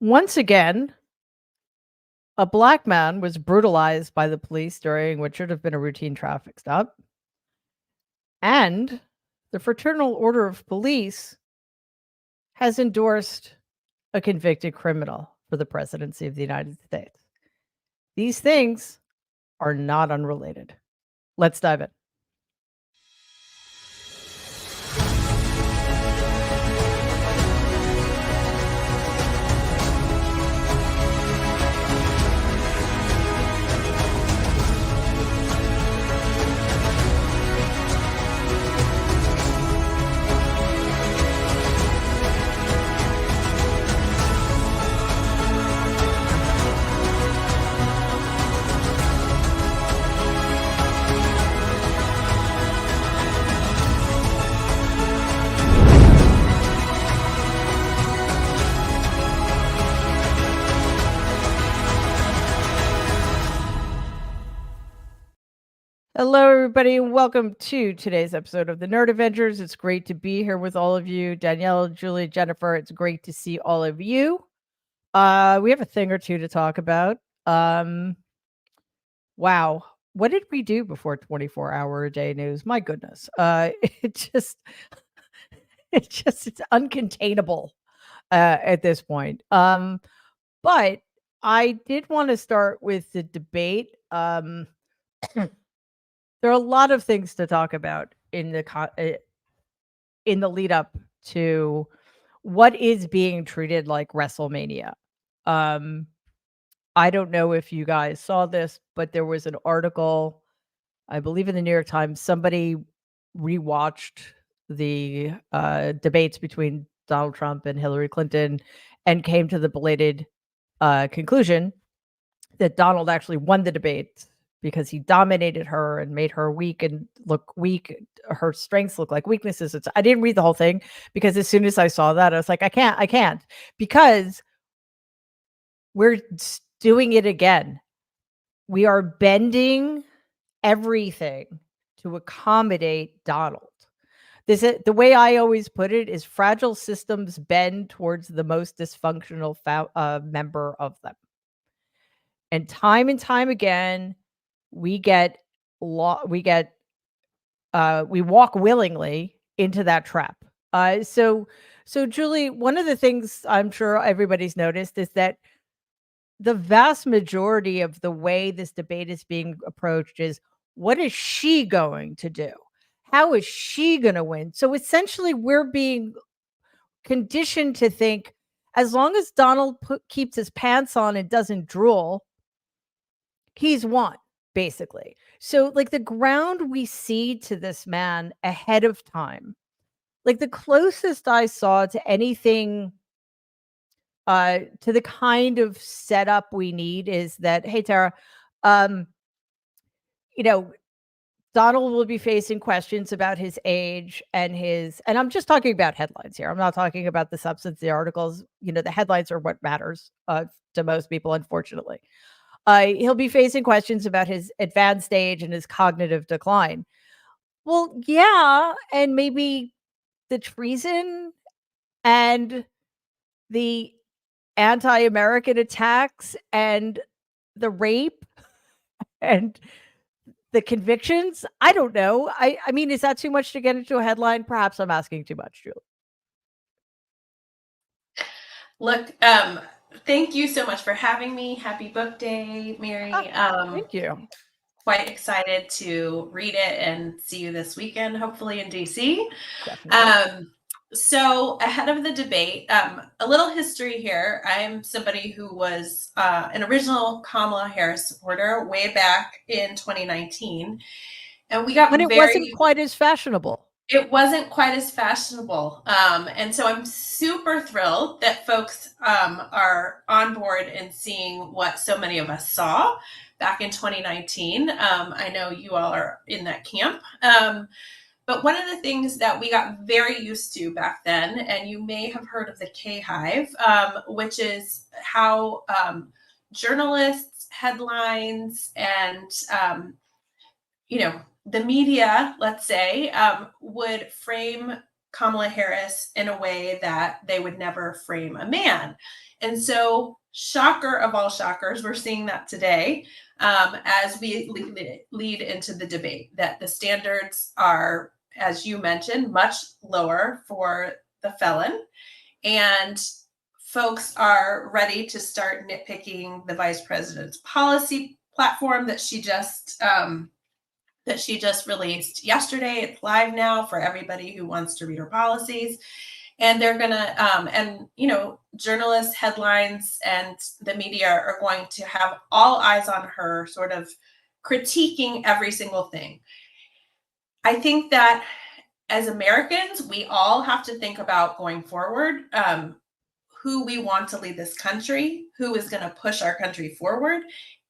Once again, a black man was brutalized by the police during what should have been a routine traffic stop. And the Fraternal Order of Police has endorsed a convicted criminal for the presidency of the United States. These things are not unrelated. Let's dive in. Hello, everybody, and welcome to today's episode of the Nerd Avengers. It's great to be here with all of you. Danielle, Julie, Jennifer, it's great to see all of you. We have a thing or two to talk about. Wow. What did we do before 24-hour-a-day news? My goodness. It's uncontainable at this point. But I did want to start with the debate. There are a lot of things to talk about in the lead up to what is being treated like WrestleMania. I don't know if you guys saw this, but there was an article, I believe in the New York Times, somebody rewatched the debates between Donald Trump and Hillary Clinton and came to the belated conclusion that Donald actually won the debate because he dominated her and made her weak and look weak. Her strengths look like weaknesses. I didn't read the whole thing because as soon as I saw that, I was like, I can't, because we're doing it again. We are bending everything to accommodate Donald. The way I always put it is fragile systems bend towards the most dysfunctional member of them. And time again, we walk willingly into that trap. So Julie, one of the things I'm sure everybody's noticed is that the vast majority of the way this debate is being approached is, what is she going to do? How is she going to win? So essentially, we're being conditioned to think, as long as Donald keeps his pants on and doesn't drool, he's won, basically. So, like, the ground we cede to this man ahead of time, like the closest I saw to anything, to the kind of setup we need is that, hey, Tara, Donald will be facing questions about his age and I'm just talking about headlines here. I'm not talking about the substance of the articles. The headlines are what matters to most people, unfortunately. He'll be facing questions about his advanced age and his cognitive decline. Well, yeah, and maybe the treason and the anti-American attacks and the rape and the convictions. I don't know. I mean, is that too much to get into a headline? Perhaps I'm asking too much, Julie. Look, thank you so much for having me. Happy book day, Mary. Thank you. Quite excited to read it and see you this weekend, hopefully in DC. Definitely. So ahead of the debate, a little history here. I'm somebody who was an original Kamala Harris supporter way back in 2019. And we got when it wasn't quite as fashionable. It wasn't quite as fashionable. And so I'm super thrilled that folks are on board and seeing what so many of us saw back in 2019. I know you all are in that camp. But one of the things that we got very used to back then, and you may have heard of the K-Hive, which is how journalists, headlines, and, the media, let's say, would frame Kamala Harris in a way that they would never frame a man. And so, shocker of all shockers, we're seeing that today as we lead into the debate, that the standards are, as you mentioned, much lower for the felon. And folks are ready to start nitpicking the vice president's policy platform that she just released yesterday. It's live now for everybody who wants to read her policies. And they're going to, journalists, headlines, and the media are going to have all eyes on her, sort of critiquing every single thing. I think that as Americans, we all have to think about going forward, who we want to lead this country, who is going to push our country forward.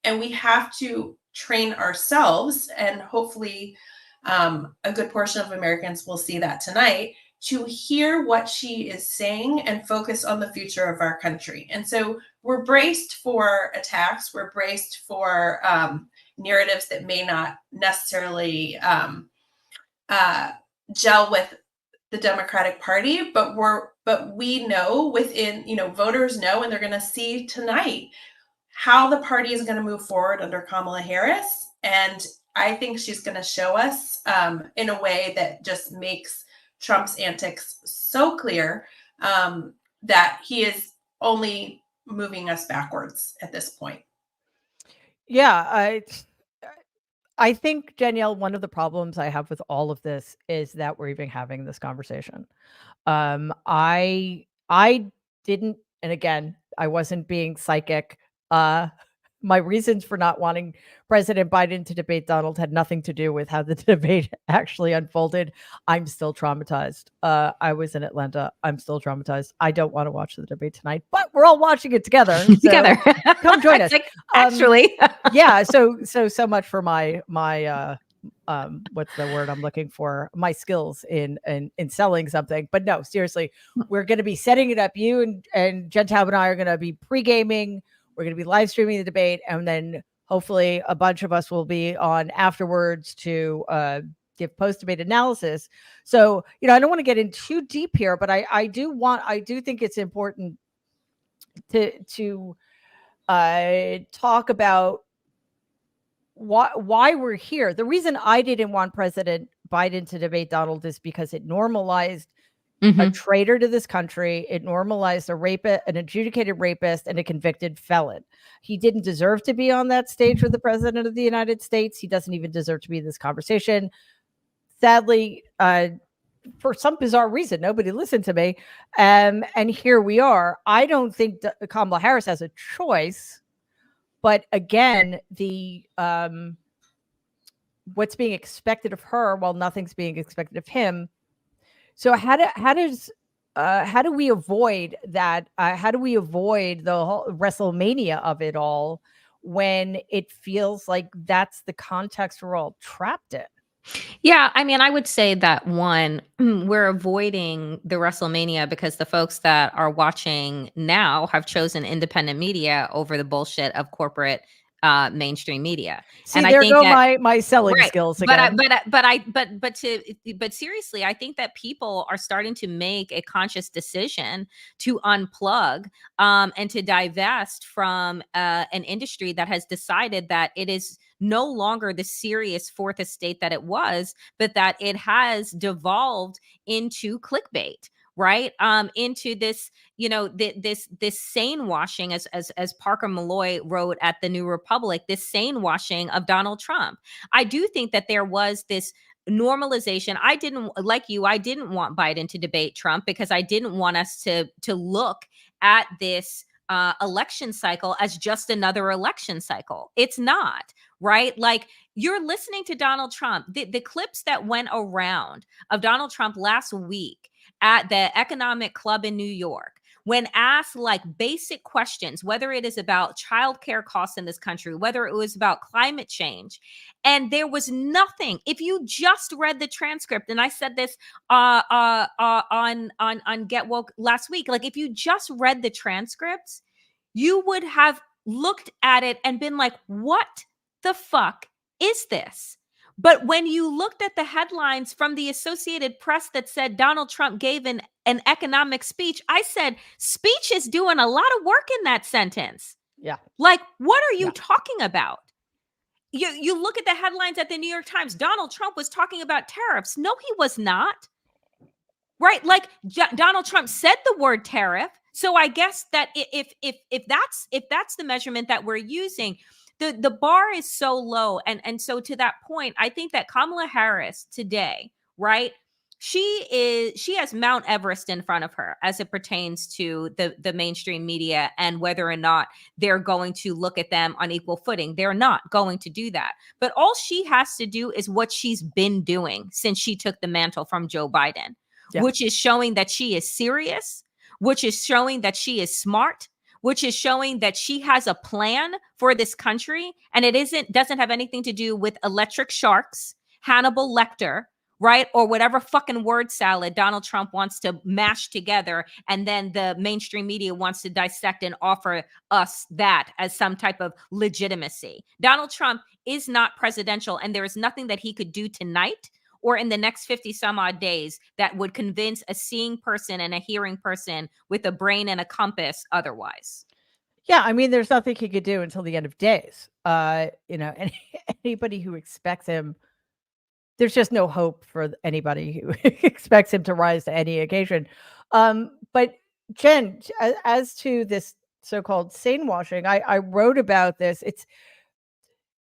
And we have to train ourselves, and hopefully a good portion of Americans will see that tonight, to hear what she is saying and focus on the future of our country. And so we're braced for attacks. We're braced for narratives that may not necessarily gel with the Democratic Party, but we know within, voters know, and they're going to see tonight how the party is going to move forward under Kamala Harris. And I think she's going to show us in a way that just makes Trump's antics so clear that he is only moving us backwards at this point. Yeah, I think, Danielle, one of the problems I have with all of this is that we're even having this conversation. I didn't, and again, I wasn't being psychic. My reasons for not wanting President Biden to debate Donald had nothing to do with how the debate actually unfolded. I'm still traumatized. I was in Atlanta. I'm still traumatized. I don't want to watch the debate tonight, but we're all watching it together. So Together. Come join us. Like, actually. Yeah. So much for my what's the word I'm looking for? My skills in selling something. But no, seriously, we're going to be setting it up. You and Gentile and I are going to be pre-gaming. We're going to be live streaming the debate, and then hopefully a bunch of us will be on afterwards to give post-debate analysis. So, I don't want to get in too deep here, but I do think it's important to talk about why we're here. The reason I didn't want President Biden to debate Donald is because it normalized a traitor to this country. It normalized an adjudicated rapist, and a convicted felon. He didn't deserve to be on that stage with the president of the United States. He doesn't even deserve to be in this conversation. Sadly, for some bizarre reason, nobody listened to me. And here we are. I don't think Kamala Harris has a choice. But again, the what's being expected of her, while nothing's being expected of him. So how do we avoid that? How do we avoid the whole WrestleMania of it all when it feels like that's the context we're all trapped in? Yeah, I mean, I would say that one, we're avoiding the WrestleMania because the folks that are watching now have chosen independent media over the bullshit of corporate mainstream media. See, and there I think go that, my selling skills again. Seriously, I think that people are starting to make a conscious decision to unplug and to divest from an industry that has decided that it is no longer the serious fourth estate that it was, but that it has devolved into clickbait. Right into this, this sane washing, as Parker Malloy wrote at the New Republic, this sane washing of Donald Trump. I do think that there was this normalization. I didn't want Biden to debate Trump because I didn't want us to look at this election cycle as just another election cycle. It's not, right? Like, you're listening to Donald Trump. The clips that went around of Donald Trump last week at the Economic Club in New York, when asked like basic questions, whether it is about childcare costs in this country, whether it was about climate change, and there was nothing. If you just read the transcript, and I said this on Get Woke last week, like, if you just read the transcripts, you would have looked at it and been like, what the fuck is this? But when you looked at the headlines from the Associated Press that said Donald Trump gave an economic speech, I said, speech is doing a lot of work in that sentence. Yeah. Like, what are you Yeah. talking about? You look at the headlines at the New York Times. Donald Trump was talking about tariffs. No, he was not. Right? Like Donald Trump said the word tariff. So I guess that if that's the measurement that we're using, the bar is so low. And so to that point, I think that Kamala Harris today, right? She has Mount Everest in front of her as it pertains to the mainstream media and whether or not they're going to look at them on equal footing. They're not going to do that. But all she has to do is what she's been doing since she took the mantle from Joe Biden, which is showing that she is serious, which is showing that she is smart, which is showing that she has a plan for this country. And it doesn't have anything to do with electric sharks, Hannibal Lecter, right? Or whatever fucking word salad Donald Trump wants to mash together. And then the mainstream media wants to dissect and offer us that as some type of legitimacy. Donald Trump is not presidential, and there is nothing that he could do tonight or in the next 50 some odd days that would convince a seeing person and a hearing person with a brain and a compass otherwise. Yeah, I mean, there's nothing he could do until the end of days. Anybody who expects him, there's just no hope for anybody who expects him to rise to any occasion. But Jen, as to this so-called sane washing, I wrote about this. It's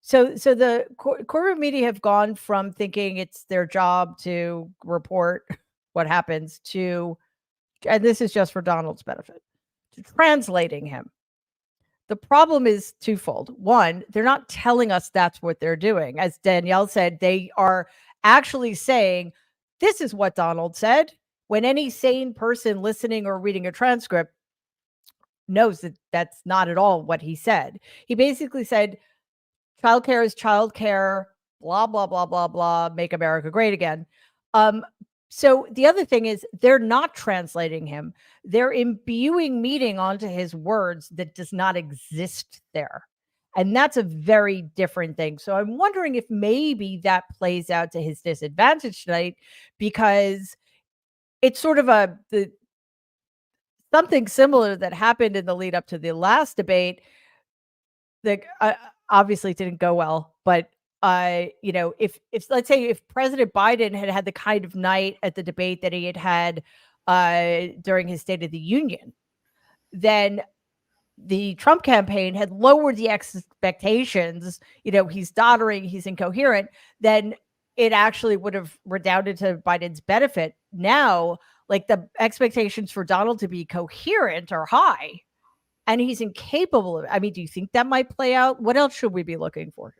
so the corporate media have gone from thinking it's their job to report what happens to, and this is just for Donald's benefit, to translating him. The problem is twofold. One, they're not telling us that's what they're doing. As Danielle said, they are actually saying, this is what Donald said, when any sane person listening or reading a transcript knows that that's not at all what he said. He basically said, childcare is childcare, blah, blah, blah, blah, blah, make America great again. So the other thing is they're not translating him. They're imbuing meaning onto his words that does not exist there. And that's a very different thing. So I'm wondering if maybe that plays out to his disadvantage tonight, because it's sort of something similar that happened in the lead up to the last debate that obviously didn't go well, but if let's say if President Biden had the kind of night at the debate that he had during his State of the Union, then the Trump campaign had lowered the expectations. He's doddering, he's incoherent. Then it actually would have redounded to Biden's benefit. Now, like, the expectations for Donald to be coherent are high, and he's incapable of. I mean, do you think that might play out? What else should we be looking for?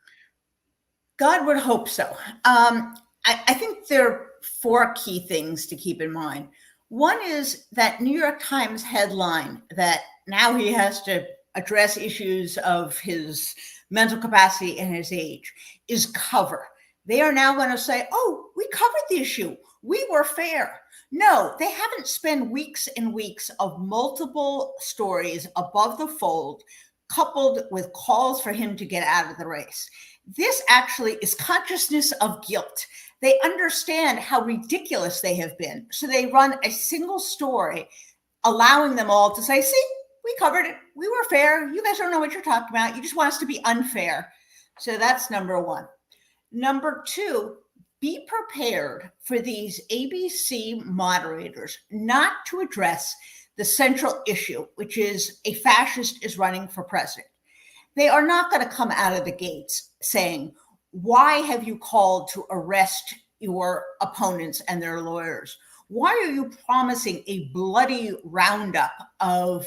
God would hope so. I think there are 4 key things to keep in mind. One is that New York Times headline that now he has to address issues of his mental capacity and his age is cover. They are now going to say, oh, we covered the issue. We were fair. No, they haven't spent weeks and weeks of multiple stories above the fold, coupled with calls for him to get out of the race. This actually is consciousness of guilt. They understand how ridiculous they have been. So they run a single story, allowing them all to say, see, we covered it. We were fair. You guys don't know what you're talking about. You just want us to be unfair. So that's number 1. Number 2, be prepared for these ABC moderators not to address the central issue, which is a fascist is running for president. They are not going to come out of the gates saying, why have you called to arrest your opponents and their lawyers? Why are you promising a bloody roundup of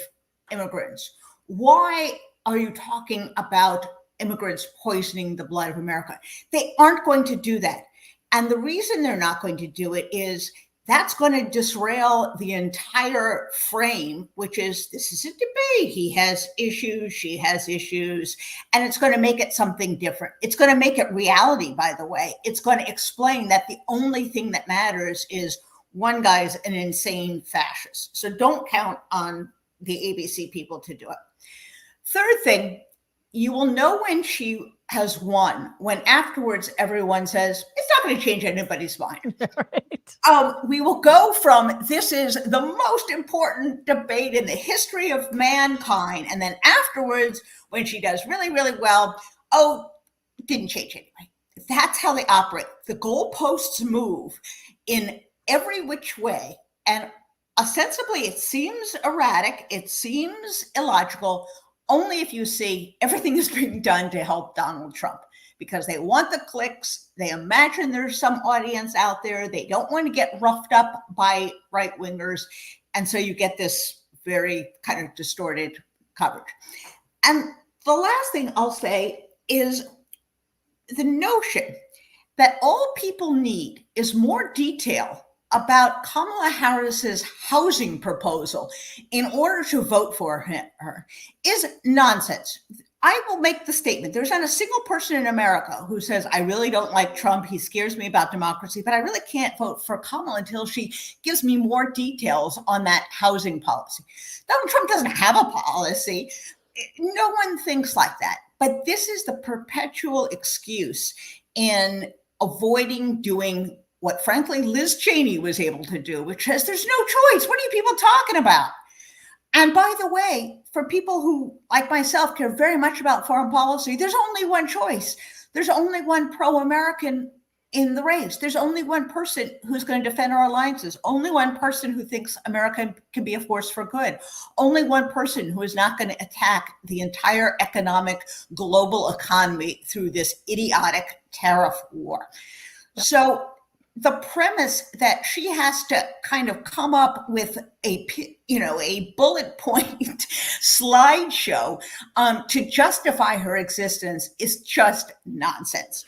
immigrants? Why are you talking about immigrants poisoning the blood of America? They aren't going to do that. And the reason they're not going to do it is that's going to disrail the entire frame, which is, this is a debate. He has issues, she has issues, and it's going to make it something different. It's going to make it reality, by the way. It's going to explain that the only thing that matters is one guy's an insane fascist. So don't count on the ABC people to do it. Third thing, you will know when she has won when afterwards everyone says it's not going to change anybody's mind. Right. We will go from this is the most important debate in the history of mankind, and then afterwards, when she does really, really well, oh, didn't change anyway. That's how they operate. The goalposts move in every which way, and ostensibly it seems erratic, it seems illogical, only if you see everything is being done to help Donald Trump, because they want the clicks. They imagine there's some audience out there. They don't want to get roughed up by right wingers. And so you get this very kind of distorted coverage. And the last thing I'll say is the notion that all people need is more detail about Kamala Harris's housing proposal in order to vote for her is nonsense. I will make the statement. There's not a single person in America who says, I really don't like Trump. He scares me about democracy, but I really can't vote for Kamala until she gives me more details on that housing policy. Donald Trump doesn't have a policy. No one thinks like that. But this is the perpetual excuse in avoiding doing what, frankly, Liz Cheney was able to do, which says there's no choice. What are you people talking about? And by the way, for people who, like myself, care very much about foreign policy, there's only one choice. There's only one pro-American in the race. There's only one person who's going to defend our alliances. Only one person who thinks America can be a force for good. Only one person who is not going to attack the entire economic global economy through this idiotic tariff war. So the premise that she has to kind of come up with a bullet point slideshow to justify her existence is just nonsense.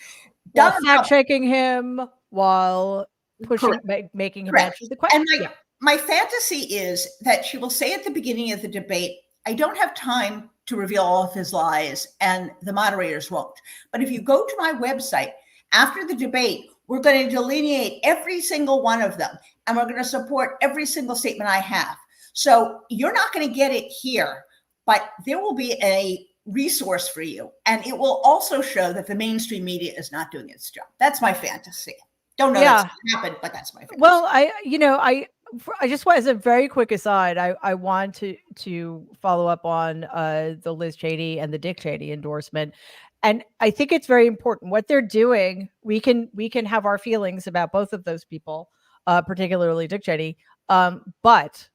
While fact checking him, while pushing, making him answer the question. And my fantasy is that she will say at the beginning of the debate, I don't have time to reveal all of his lies, and the moderators won't. But if you go to my website after the debate, we're going to delineate every single one of them, and we're going to support every single statement I have. So you're not going to get it here, but there will be a resource for you. And it will also show that the mainstream media is not doing its job. That's my fantasy. Don't know that's going to happen, but that's my fantasy. Well, I just want, as a very quick aside, I want to follow up on the Liz Cheney and the Dick Cheney endorsement. And I think it's very important what they're doing. We can have our feelings about both of those people, particularly Dick Cheney, but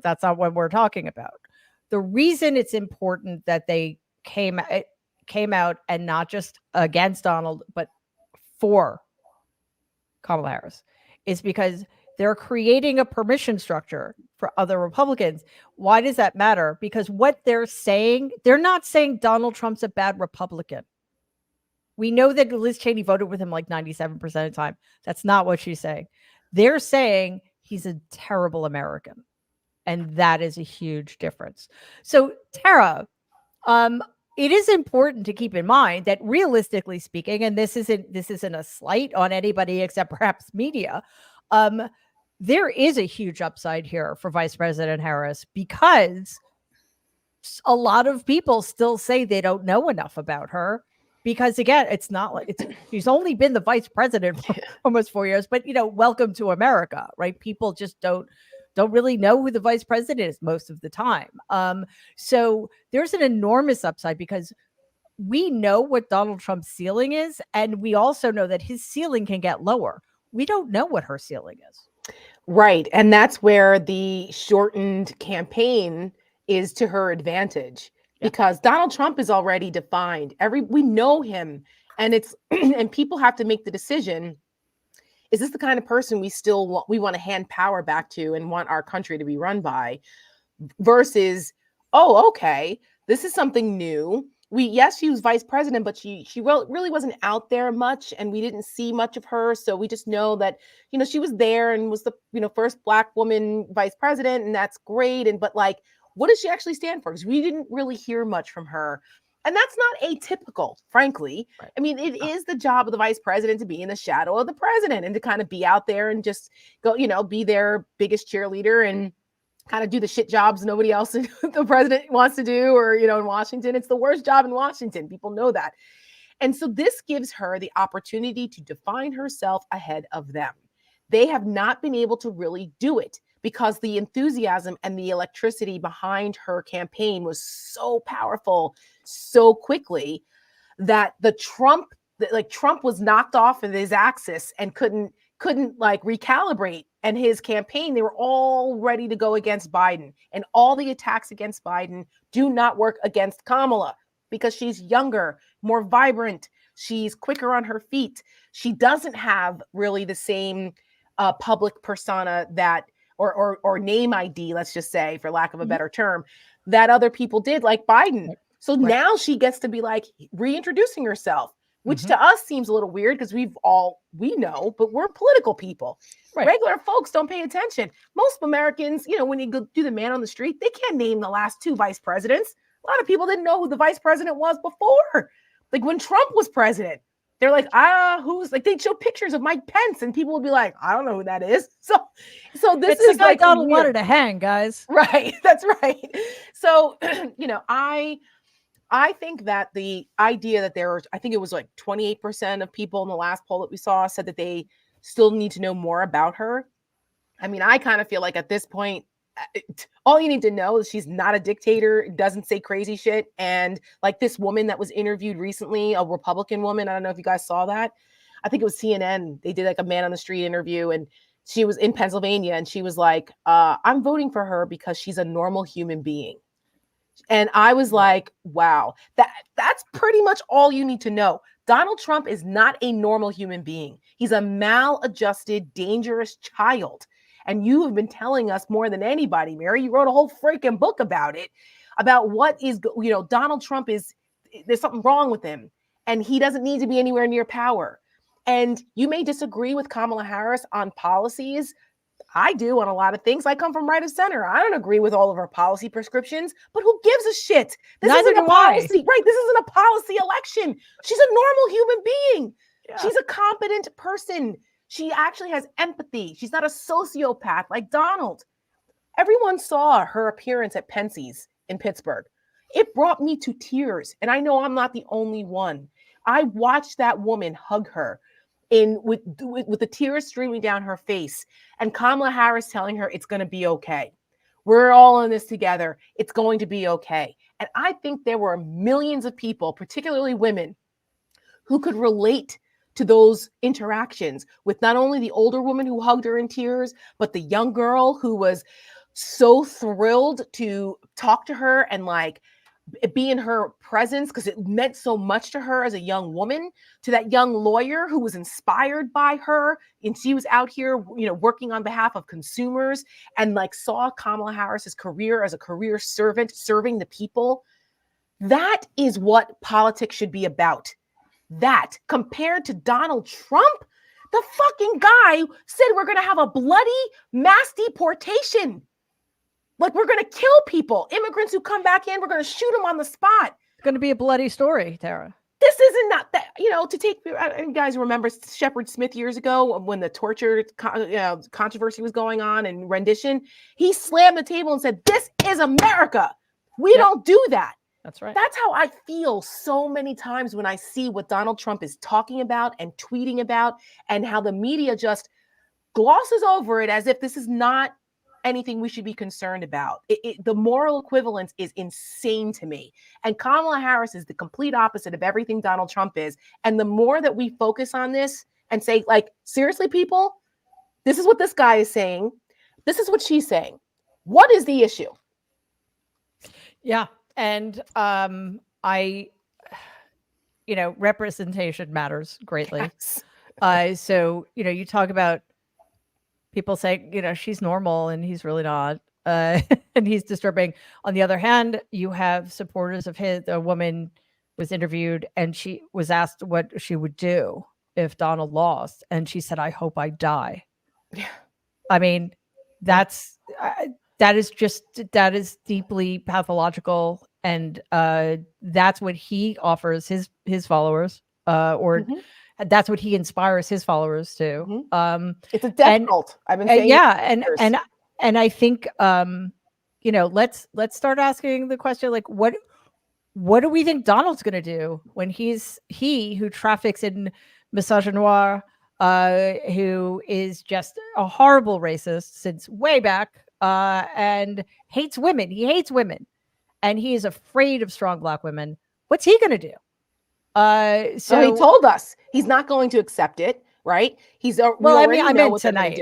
that's not what we're talking about. The reason it's important that they came out and not just against Donald, but for Kamala Harris, is because they're creating a permission structure for other Republicans. Why does that matter? Because what they're saying, they're not saying Donald Trump's a bad Republican. We know that Liz Cheney voted with him like 97% of the time. That's not what she's saying. They're saying he's a terrible American. And that is a huge difference. So, Tara, it is important to keep in mind that realistically speaking, and this isn't a slight on anybody except perhaps media, there is a huge upside here for Vice President Harris, because a lot of people still say they don't know enough about her. Because again, it's not like she's only been the vice president for almost 4 years, but welcome to America, right? People just don't really know who the vice president is most of the time. So there's an enormous upside, because we know what Donald Trump's ceiling is, and we also know that his ceiling can get lower. We don't know what her ceiling is. Right. And that's where the shortened campaign is to her advantage, because Donald Trump is already defined. We know him, and and people have to make the decision. Is this the kind of person we want to hand power back to and want our country to be run by, versus, oh, okay, this is something new. She was vice president, but she really wasn't out there much, and we didn't see much of her. So we just know that, she was there and was the, first Black woman vice president, and that's great. But what does she actually stand for? Because we didn't really hear much from her. And that's not atypical, frankly. Right. I mean, it is the job of the vice president to be in the shadow of the president and to kind of be out there and just go, be their biggest cheerleader and kind of do the shit jobs nobody else the president wants to do, or, in Washington. It's the worst job in Washington. People know that. And so this gives her the opportunity to define herself ahead of them. They have not been able to really do it because the enthusiasm and the electricity behind her campaign was so powerful so quickly that Trump was knocked off of his axis and couldn't like recalibrate. And his campaign, they were all ready to go against Biden. And all the attacks against Biden do not work against Kamala because she's younger, more vibrant. She's quicker on her feet. She doesn't have really the same public persona that, or name ID, let's just say, for lack of a better term, that other people did, like Biden. So now she gets to be like reintroducing herself, which to us seems a little weird because we know, but we're political people. Right. Regular folks don't pay attention. Most Americans, when you go do the man on the street, they can't name the last 2 vice presidents. A lot of people didn't know who the vice president was before. Like when Trump was president, they're like, who's, like, they'd show pictures of Mike Pence and people would be like, I don't know who that is. So this is the guy like Donald wanted to hang, guys. Right. That's right. So, I think that the idea that I think it was like 28% of people in the last poll that we saw said that they still need to know more about her. I mean, I kind of feel like at this point, all you need to know is she's not a dictator, doesn't say crazy shit. And like this woman that was interviewed recently, a Republican woman, I don't know if you guys saw that. I think it was CNN. They did like a man on the street interview and she was in Pennsylvania and she was like, I'm voting for her because she's a normal human being. And I was like, wow, that's pretty much all you need to know. Donald Trump is not a normal human being. He's a maladjusted, dangerous child. And you have been telling us more than anybody, Mary. You wrote a whole freaking book about it, about what is, Donald Trump there's something wrong with him and he doesn't need to be anywhere near power. And you may disagree with Kamala Harris on policies. I do on a lot of things. I come from right of center. I don't agree with all of her policy prescriptions, but who gives a shit? This isn't a policy, right? This isn't a policy election. She's a normal human being. Yeah. She's a competent person. She actually has empathy. She's not a sociopath like Donald. Everyone saw her appearance at Pensie's in Pittsburgh. It brought me to tears. And I know I'm not the only one. I watched that woman hug her with the tears streaming down her face, and Kamala Harris telling her it's going to be okay. We're all in this together. It's going to be okay. And I think there were millions of people, particularly women, who could relate to those interactions with not only the older woman who hugged her in tears, but the young girl who was so thrilled to talk to her and like be in her presence because it meant so much to her as a young woman, to that young lawyer who was inspired by her. And she was out here, working on behalf of consumers and like saw Kamala Harris's career as a career servant, serving the people. That is what politics should be about. That compared to Donald Trump, the fucking guy said we're going to have a bloody mass deportation. Like we're going to kill people, immigrants who come back in, we're going to shoot them on the spot. It's going to be a bloody story, Tara. This isn't not that, to take, you guys remember Shepard Smith years ago when the torture controversy was going on and rendition, he slammed the table and said, this is America. We don't do that. That's right. That's how I feel so many times when I see what Donald Trump is talking about and tweeting about and how the media just glosses over it as if this is not anything we should be concerned about. The moral equivalence is insane to me. And Kamala Harris is the complete opposite of everything Donald Trump is. And the more that we focus on this and say, like, seriously, people, this is what this guy is saying. This is what she's saying. What is the issue? Yeah. And representation matters greatly. Yes. So, you talk about people saying, she's normal and he's really not, and he's disturbing. On the other hand, you have supporters of his. A woman was interviewed and she was asked what she would do if Donald lost. And she said, I hope I die. Yeah. I mean, that is deeply pathological. And that's what he offers his followers, that's what he inspires his followers to. It's a death cult. I've been saying, and I think let's start asking the question, like, what what do we think Donald's going to do when he who traffics in misogynoir, who is just a horrible racist since way back, and hates women. He hates women, and he is afraid of strong Black women. What's he going to do? So he told us he's not going to accept it, right? Well, I meant tonight.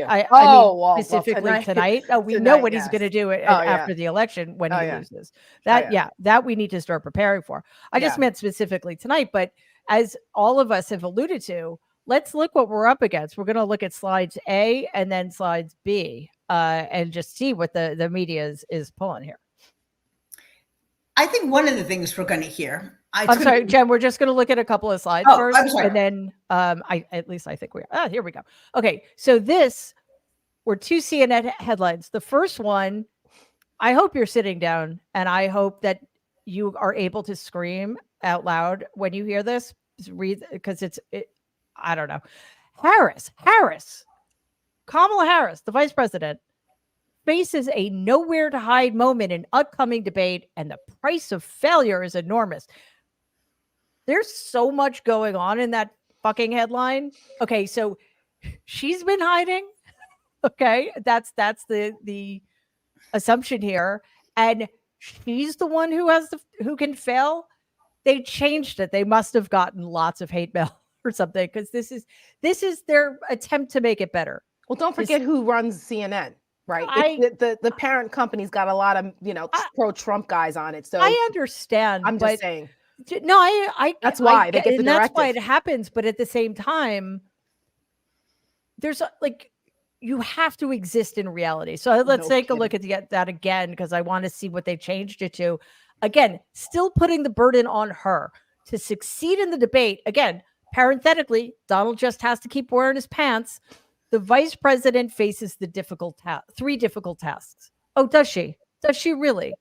Specifically tonight. Oh, we know what he's going to do after the election when he loses. That we need to start preparing for. I just meant specifically tonight, but as all of us have alluded to, let's look what we're up against. We're going to look at slides A and then slides B, and just see what the media is pulling here. I think one of the things we're going to hear. I'm sorry, Jen, we're just going to look at a couple of slides first. And then at least I think here we go. Okay. So this were two CNN headlines. The first one, I hope you're sitting down and I hope that you are able to scream out loud when you hear this. Read, because I don't know. Kamala Harris, the vice president, faces a nowhere to hide moment in upcoming debate, and the price of failure is enormous. There's so much going on in that fucking headline. Okay, so she's been hiding. Okay, that's the assumption here, and she's the one who can fail. They changed it. They must have gotten lots of hate mail or something, because this is their attempt to make it better. Well, don't forget who runs CNN. Right. The parent company's got a lot of, pro-Trump guys on it. So I understand. I'm just saying. No, I that's why they get the directive. That's why it happens. But at the same time, there's you have to exist in reality. So let's take a look at that again, because I want to see what they changed it to. Again, still putting the burden on her to succeed in the debate. Again, parenthetically, Donald just has to keep wearing his pants. The vice president faces the three difficult tasks. Oh, does she? Does she really?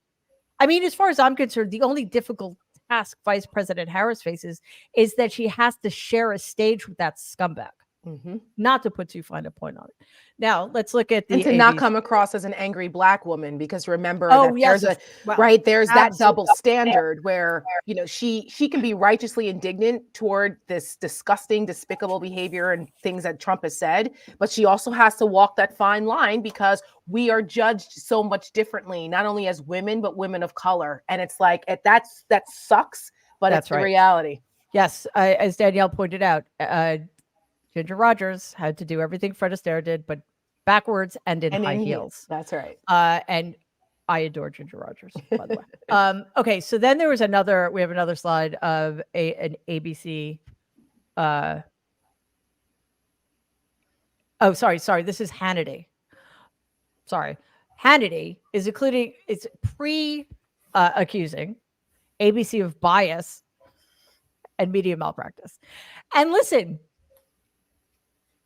I mean, as far as I'm concerned, the only difficult task Vice President Harris faces is that she has to share a stage with that scumbag. Mm-hmm. Not to put too fine a point on it. Now let's look at and to not come across as an angry Black woman, because remember there's that double standard where she can be righteously indignant toward this disgusting, despicable behavior and things that Trump has said, but she also has to walk that fine line because we are judged so much differently, not only as women but women of color, and it's like that sucks, but that's the reality. Yes, as Danielle pointed out. Ginger Rogers had to do everything Fred Astaire did, but backwards and in high heels. That's right. And I adore Ginger Rogers, by the way. Okay, so then we have another slide of an ABC. Sorry. This is Hannity. Sorry. Hannity is accusing ABC of bias and media malpractice. And listen,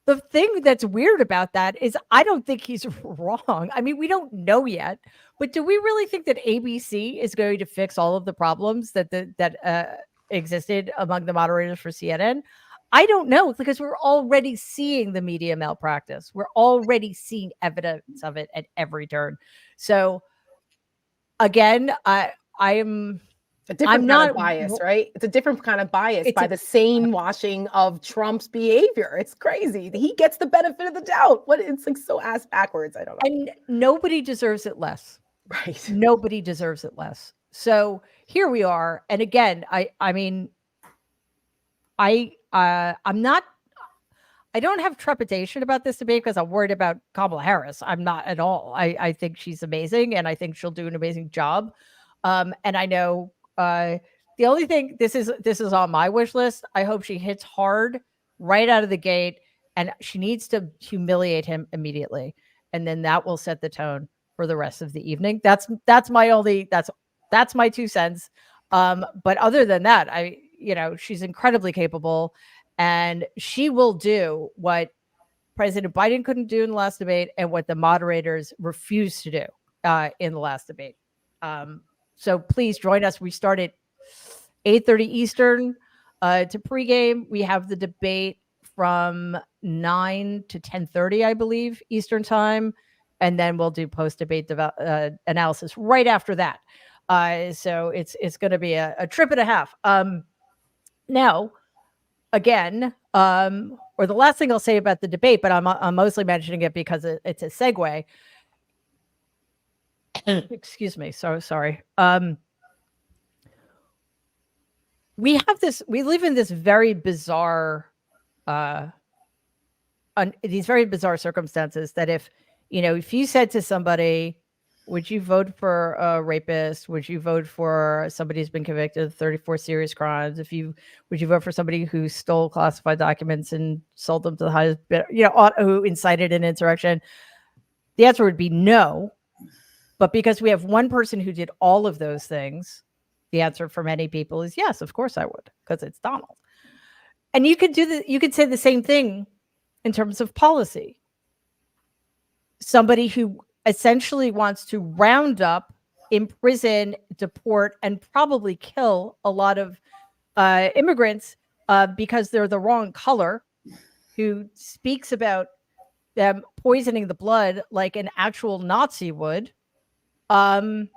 the thing that's weird about that is I don't think he's wrong. I mean, we don't know yet, but do we really think that ABC is going to fix all of the problems that existed among the moderators for CNN? I don't know, because we're already seeing the media malpractice. We're already seeing evidence of it at every turn. So again, I'm kind of bias, right? It's a different kind of bias by the same washing of Trump's behavior. It's crazy. He gets the benefit of the doubt. It's like so ass backwards. I don't know. And nobody deserves it less. Right. Nobody deserves it less. So here we are. And again, I don't have trepidation about this debate because I'm worried about Kamala Harris. I'm not at all. I think she's amazing, and I think she'll do an amazing job. And I know the only thing, this is on my wish list. I hope she hits hard right out of the gate, and she needs to humiliate him immediately, and then that will set the tone for the rest of the evening. That's my 2 cents. But other than that, she's incredibly capable, and she will do what President Biden couldn't do in the last debate and what the moderators refused to do in the last debate. So please join us. We start at 8:30 Eastern to pregame. We have the debate from 9 to 10:30, I believe, Eastern time. And then we'll do post-debate analysis right after that. So it's going to be a trip and a half. Now, again, or the last thing I'll say about the debate, but I'm mostly mentioning it because it's a segue. Excuse me. So sorry. We live in this very bizarre, these very bizarre circumstances that if you said to somebody, would you vote for a rapist? Would you vote for somebody who's been convicted of 34 serious crimes? Would you vote for somebody who stole classified documents and sold them to the highest bidder, who incited an insurrection? The answer would be no. But because we have one person who did all of those things, the answer for many people is yes, of course I would, because it's Donald. And you could say the same thing in terms of policy. Somebody who essentially wants to round up, imprison, deport, and probably kill a lot of immigrants because they're the wrong color, who speaks about them poisoning the blood like an actual Nazi would, and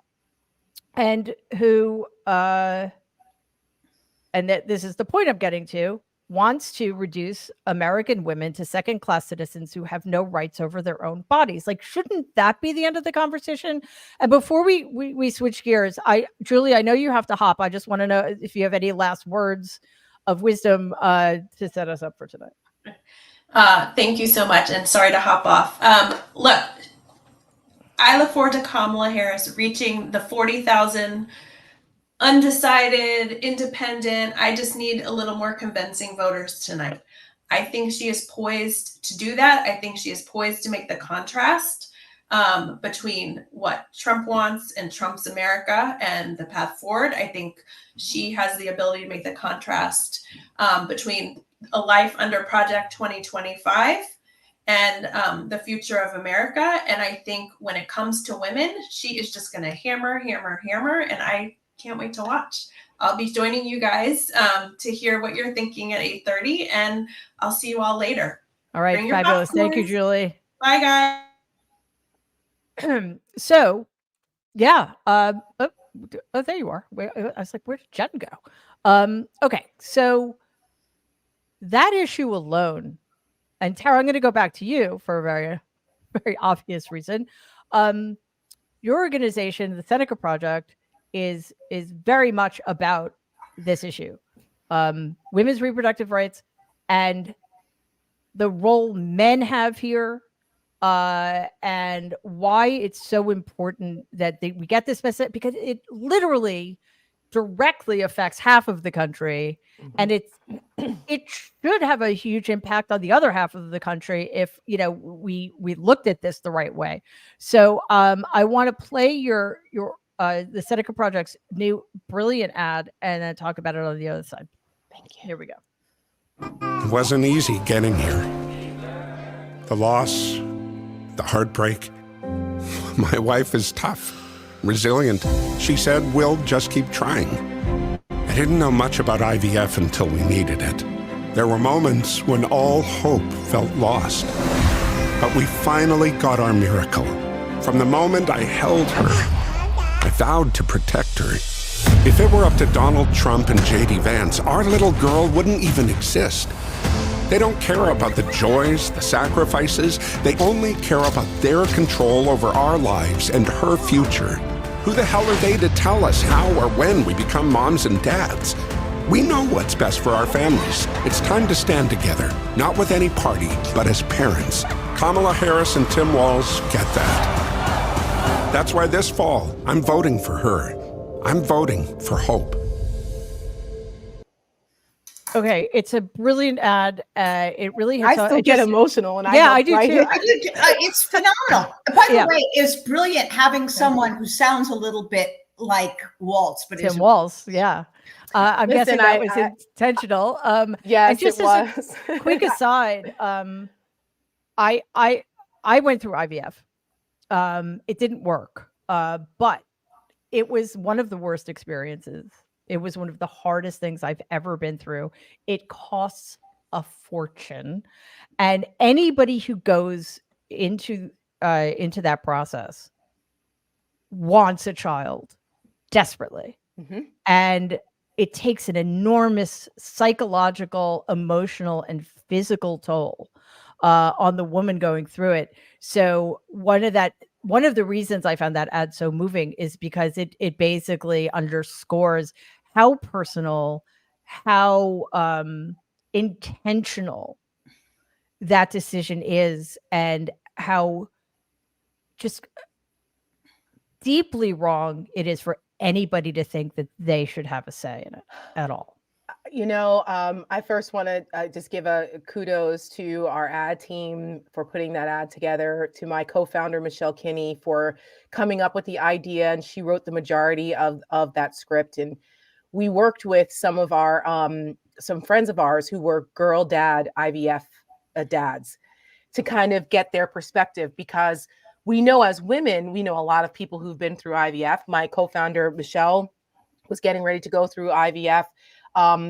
who, and that this is the point I'm getting to, wants to reduce American women to second-class citizens who have no rights over their own bodies. Like, shouldn't that be the end of the conversation? And before we switch gears, Julie, I know you have to hop. I just want to know if you have any last words of wisdom to set us up for tonight. Thank you so much, and sorry to hop off. Look, I look forward to Kamala Harris reaching the 40,000 undecided, independent. I just need a little more convincing voters tonight. I think she is poised to do that. I think she is poised to make the contrast between what Trump wants and Trump's America and the path forward. I think she has the ability to make the contrast between a life under Project 2025 and the future of America. And I think when it comes to women, she is just going to hammer, hammer, hammer. And I can't wait to watch. I'll be joining you guys to hear what you're thinking at 8:30, and I'll see you all later. All right, fabulous. Thank you, Julie. Bye, guys. So, yeah. Oh, there you are. I was like, where did Jen go? Okay, so that issue alone, and Tara, I'm going to go back to you for a very, very obvious reason. Your organization, the Seneca Project, is very much about this issue, women's reproductive rights and the role men have here, and why it's so important that we get this message, because it literally directly affects half of the country, and it should have a huge impact on the other half of the country if we looked at this the right way. So I want to play your the Seneca Project's new brilliant ad and then talk about it on the other side. Thank you. Here we go. It wasn't easy getting here. The loss, the heartbreak. My wife is tough, resilient. She said, we'll just keep trying. I didn't know much about IVF until we needed it. There were moments when all hope felt lost. But we finally got our miracle. From the moment I held her, I vowed to protect her. If it were up to Donald Trump and J.D. Vance, our little girl wouldn't even exist. They don't care about the joys, the sacrifices. They only care about their control over our lives and her future. Who the hell are they to tell us how or when we become moms and dads? We know what's best for our families. It's time to stand together, not with any party, but as parents. Kamala Harris and Tim Walz get that. That's why this fall, I'm voting for her. I'm voting for hope. Okay, it's a brilliant ad. It really I still get emotional, and I do too. It's phenomenal. By the way, it's brilliant having someone who sounds a little bit like Waltz, but Tim Walz. Yeah, I'm guessing that was intentional. Yes, it was. Quick aside, I went through IVF. It didn't work, but it was one of the worst experiences. It was one of the hardest things I've ever been through. It costs a fortune, and anybody who goes into that process wants a child. desperately. Mhm. And it takes an enormous psychological, emotional, and physical toll on the woman going through it. So one of the reasons I found that ad so moving is because it basically underscores how personal, how intentional that decision is, and how just deeply wrong it is for anybody to think that they should have a say in it at all. I first want to just give a kudos to our ad team for putting that ad together, to my co-founder Michelle Kinney for coming up with the idea, and she wrote the majority of that script. And we worked with some of our some friends of ours who were girl dad IVF dads to kind of get their perspective, because we know as women, we know a lot of people who've been through IVF. My co-founder Michelle was getting ready to go through IVF.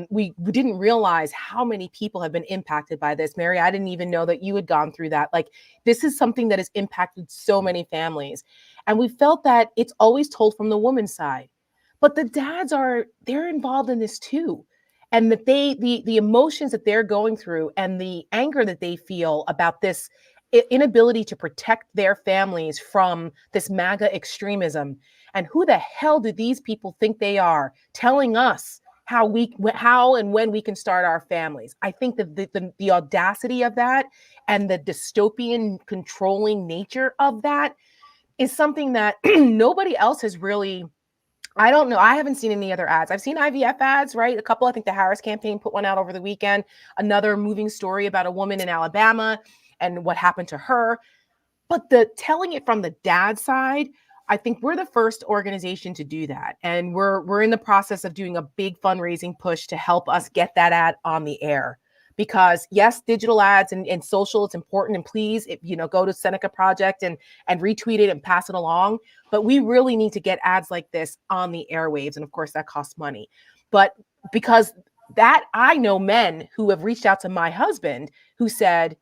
We didn't realize how many people have been impacted by this. Mary, I didn't even know that you had gone through that. Like, this is something that has impacted so many families. And we felt that it's always told from the woman's side, but the dads they're involved in this too. And that the emotions that they're going through and the anger that they feel about this inability to protect their families from this MAGA extremism. And who the hell do these people think they are, telling us how and when we can start our families? I think that the audacity of that and the dystopian controlling nature of that is something that nobody else has really. I don't know. I haven't seen any other ads. I've seen IVF ads, right? A couple. I think the Harris campaign put one out over the weekend. Another moving story about a woman in Alabama and what happened to her. But the telling it from the dad side, I think we're the first organization to do that. And we're in the process of doing a big fundraising push to help us get that ad on the air. Because yes, digital ads and social, it's important. And please, go to Seneca Project and retweet it and pass it along. But we really need to get ads like this on the airwaves. And of course, that costs money. But because that, I know men who have reached out to my husband who said,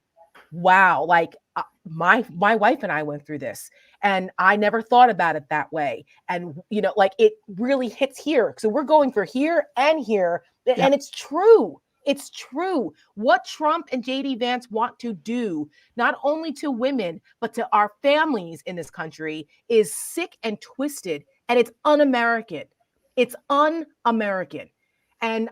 wow, like my wife and I went through this and I never thought about it that way. And, like it really hits here. So we're going for here and here. Yeah. And it's true. It's true. What Trump and JD Vance want to do, not only to women, but to our families in this country, is sick and twisted. And it's un-American. It's un-American. And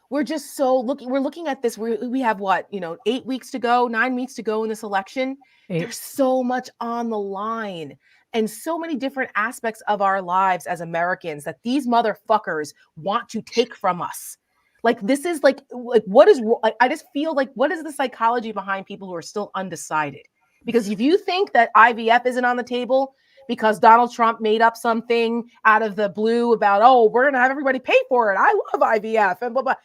we're just so we're looking at this. We have 8 weeks to go, 9 weeks to go in this election. There's so much on the line and so many different aspects of our lives as Americans that these motherfuckers want to take from us. Like, this is like what is, I just feel like, what is the psychology behind people who are still undecided? Because if you think that IVF isn't on the table because Donald Trump made up something out of the blue about, oh, we're going to have everybody pay for it, I love IVF and blah, blah.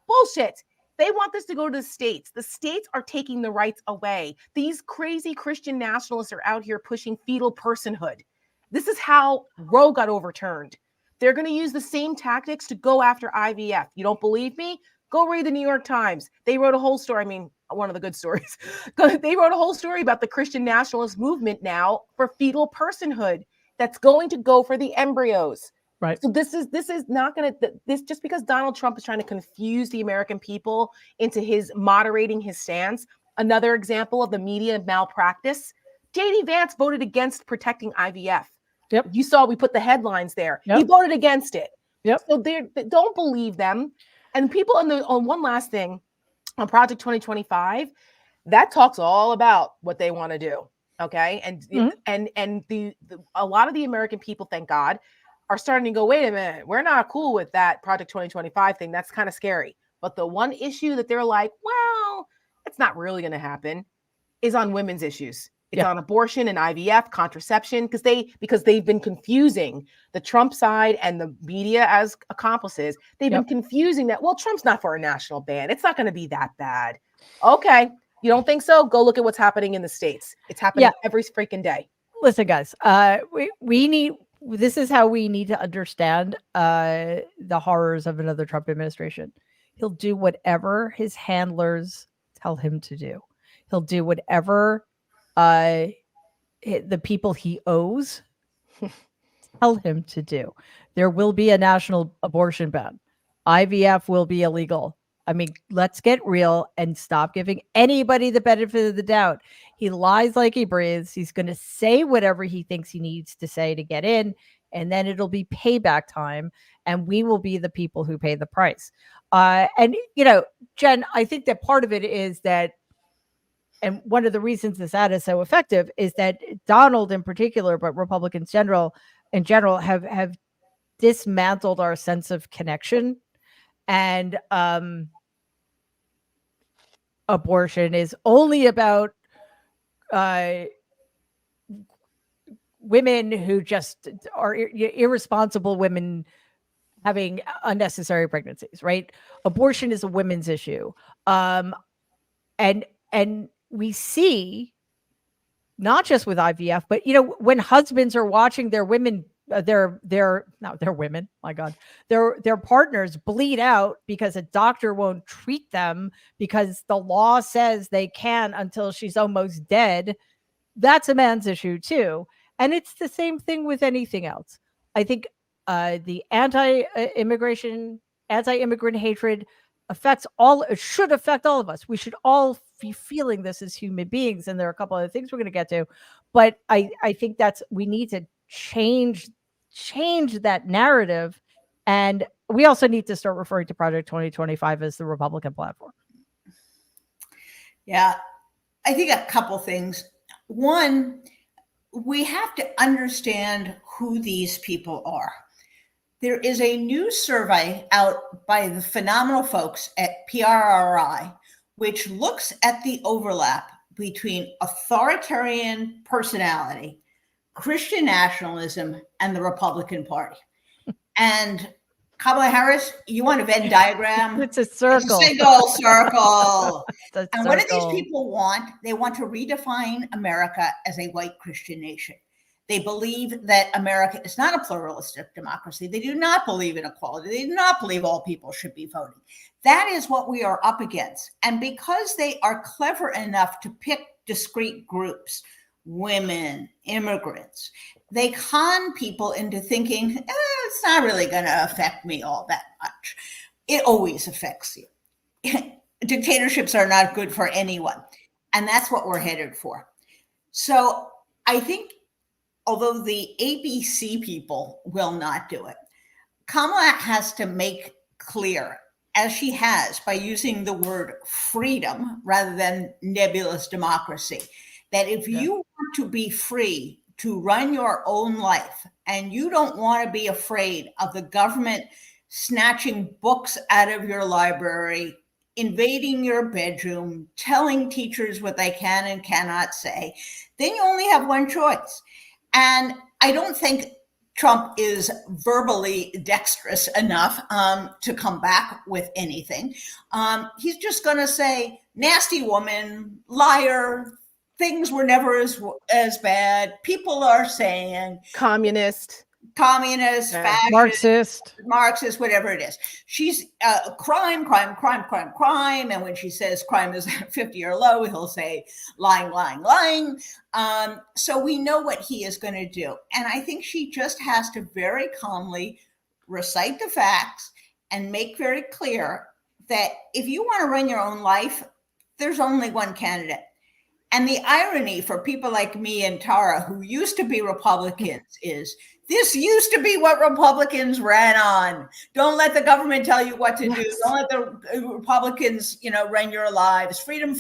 Bullshit. They want this to go to the states. The states are taking the rights away. These crazy Christian nationalists are out here pushing fetal personhood. This is how Roe got overturned. They're going to use the same tactics to go after IVF. You don't believe me? Go read the New York Times. They wrote a whole story. I mean, one of the good stories. They wrote a whole story about the Christian nationalist movement now for fetal personhood that's going to go for the embryos. Right. So this is not going to, this just because Donald Trump is trying to confuse the American people into his moderating his stance. Another example of the media malpractice. JD Vance voted against protecting IVF. Yep. You saw we put the headlines there. Yep. He voted against it. Yep. So they don't believe them. And people on one last thing on Project 2025, that talks all about what they want to do. Okay. And a lot of the American people, thank God, are starting to go, wait a minute, we're not cool with that Project 2025 thing. That's kind of scary. But the one issue that they're like, well, it's not really going to happen, is on women's issues. It's on abortion and IVF, contraception, because they've been confusing the Trump side and the media as accomplices. They've been confusing that, well, Trump's not for a national ban. It's not going to be that bad. Okay. You don't think so? Go look at what's happening in the States. It's happening every freaking day. Listen, guys, this is how we need to understand the horrors of another Trump administration. He'll do whatever his handlers tell him to do. He'll do whatever the people he owes tell him to do. There will be a national abortion ban. IVF will be illegal. I mean, let's get real and stop giving anybody the benefit of the doubt. He lies like he breathes. He's going to say whatever he thinks he needs to say to get in, and then it'll be payback time, and we will be the people who pay the price. And, Jen, I think that part of it is that, and one of the reasons this ad is so effective is that Donald in particular, but Republicans in general have dismantled our sense of connection. And abortion is only about women who just are irresponsible women having unnecessary pregnancies, right? Abortion is a women's issue. And we see, not just with IVF, but when husbands are watching their women, their women, my God, their partners bleed out because a doctor won't treat them because the law says they can until she's almost dead. That's a man's issue too. And it's the same thing with anything else. I think the anti-immigrant hatred should affect all of us. We should all be feeling this as human beings. And there are a couple of things we're going to get to, but I think we need to change that narrative. And we also need to start referring to Project 2025 as the Republican platform. Yeah, I think a couple things. One, we have to understand who these people are. There is a new survey out by the phenomenal folks at PRRI, which looks at the overlap between authoritarian personality, Christian nationalism, and the Republican Party. And Kamala Harris, you want a Venn diagram? It's a circle. It's a single circle. And what do these people want? They want to redefine America as a white Christian nation. They believe that America is not a pluralistic democracy. They do not believe in equality. They do not believe all people should be voting. That is what we are up against. And because they are clever enough to pick discrete groups, women, immigrants, they con people into thinking, it's not really going to affect me all that much. It always affects you. Dictatorships are not good for anyone. And that's what we're headed for. So I think, although the ABC people will not do it, Kamala has to make clear, as she has by using the word freedom rather than nebulous democracy, that if you want to be free to run your own life and you don't want to be afraid of the government snatching books out of your library, invading your bedroom, telling teachers what they can and cannot say, then you only have one choice. And I don't think Trump is verbally dexterous enough to come back with anything. He's just going to say, nasty woman, liar, things were never as bad. People are saying communist, fascist, Marxist, whatever it is. She's crime. And when she says crime is 50 or low, he'll say lying. So we know what he is going to do. And I think she just has to very calmly recite the facts and make very clear that if you want to run your own life, there's only one candidate. And the irony for people like me and Tara, who used to be Republicans, is this used to be what Republicans ran on. Don't let the government tell you what to do. Don't let the Republicans, run your lives. Freedom.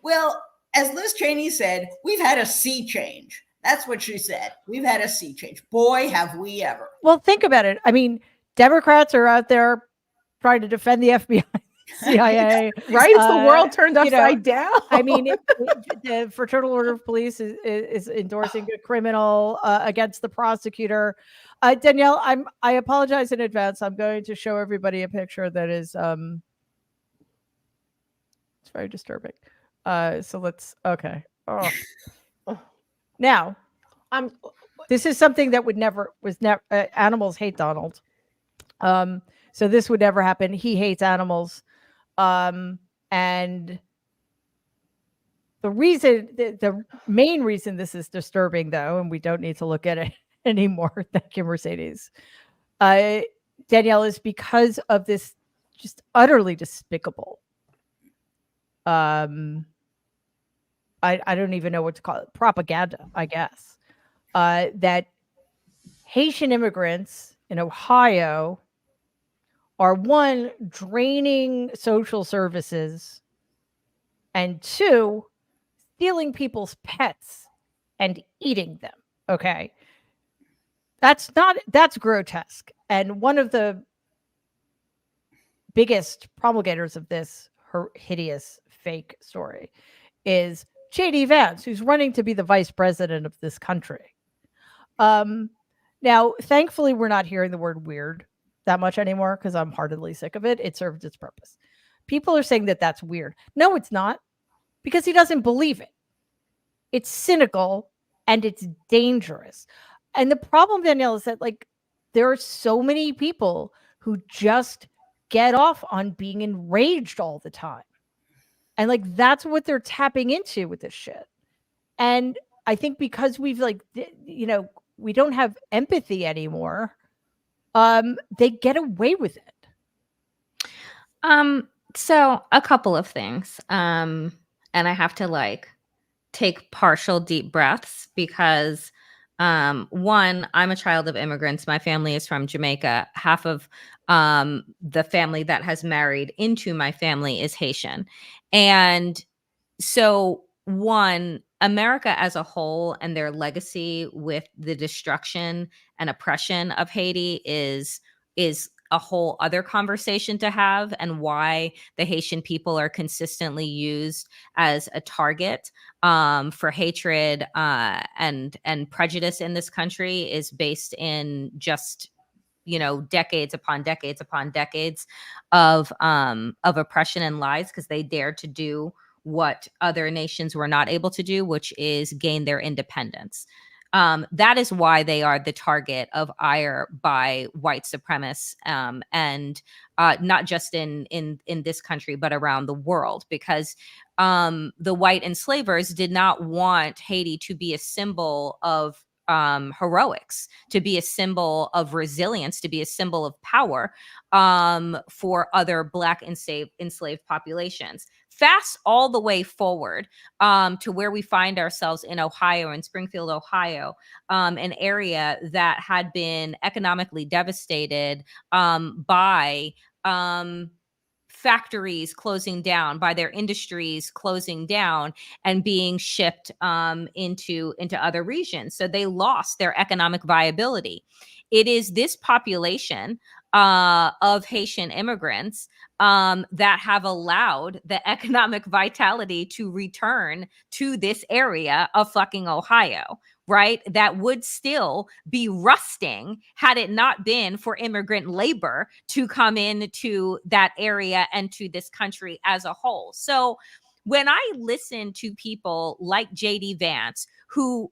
Well, as Liz Cheney said, we've had a sea change. That's what she said. We've had a sea change. Boy, have we ever. Well, think about it. I mean, Democrats are out there trying to defend the FBI. CIA, right? It's the world turned upside down. I mean, the Fraternal Order of Police is endorsing a criminal against the prosecutor. Danielle, I apologize in advance. I'm going to show everybody a picture that is it's very disturbing. So let's now this is something that was never animals hate Donald. So this would never happen. He hates animals. And the main reason this is disturbing, though, and we don't need to look at it anymore. Thank you, Mercedes. Danielle, is because of this just utterly despicable, I don't even know what to call it, propaganda, I guess, that Haitian immigrants in Ohio are, one, draining social services, and two, stealing people's pets and eating them. Okay. That's grotesque. And one of the biggest promulgators of this hideous fake story is JD Vance, who's running to be the vice president of this country. Now, thankfully, we're not hearing the word weird that much anymore because I'm heartedly sick of it. It served its purpose. People are saying that that's weird. No, it's not, because he doesn't believe it. It's cynical and it's dangerous. And the problem, Danielle, is that like there are so many people who just get off on being enraged all the time. And like that's what they're tapping into with this shit. And I think because we've like, you know, we don't have empathy anymore, they get away with it. So a couple of things. And I have to like take partial deep breaths because one, I'm a child of immigrants. My family is from Jamaica. Half of the family that has married into my family is Haitian. And so one, America as a whole and their legacy with the destruction and oppression of Haiti is a whole other conversation to have, and why the Haitian people are consistently used as a target for hatred and prejudice in this country is based in just, you know, decades upon decades upon decades of oppression and lies, because they dared to do what other nations were not able to do, which is gain their independence. That is why they are the target of ire by white supremacists, and not just in this country, but around the world, because the white enslavers did not want Haiti to be a symbol of heroics, to be a symbol of resilience, to be a symbol of power for other Black enslaved populations. Fast all the way forward to where we find ourselves in Ohio, in Springfield, Ohio, an area that had been economically devastated by factories closing down, by their industries closing down and being shipped into other regions. So they lost their economic viability. It is this population of Haitian immigrants that have allowed the economic vitality to return to this area of fucking Ohio, right? That would still be rusting had it not been for immigrant labor to come into that area and to this country as a whole. So when I listen to people like JD Vance, who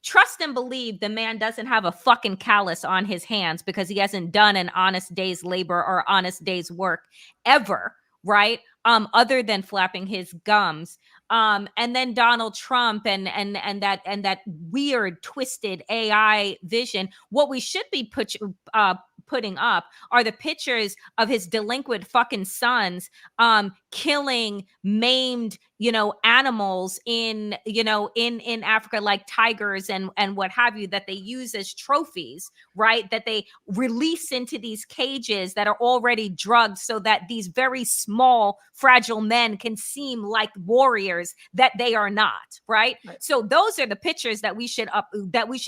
trust and believe the man doesn't have a fucking callus on his hands because he hasn't done an honest day's labor or honest day's work ever, right? Other than flapping his gums. And then Donald Trump and that weird twisted AI vision. What we should be putting up are the pictures of his delinquent fucking sons killing maimed, you know, animals in, you know, in Africa, like tigers and what have you, that they use as trophies, right? That they release into these cages that are already drugged so that these very small, fragile men can seem like warriors that they are not, right? So those are the pictures that we should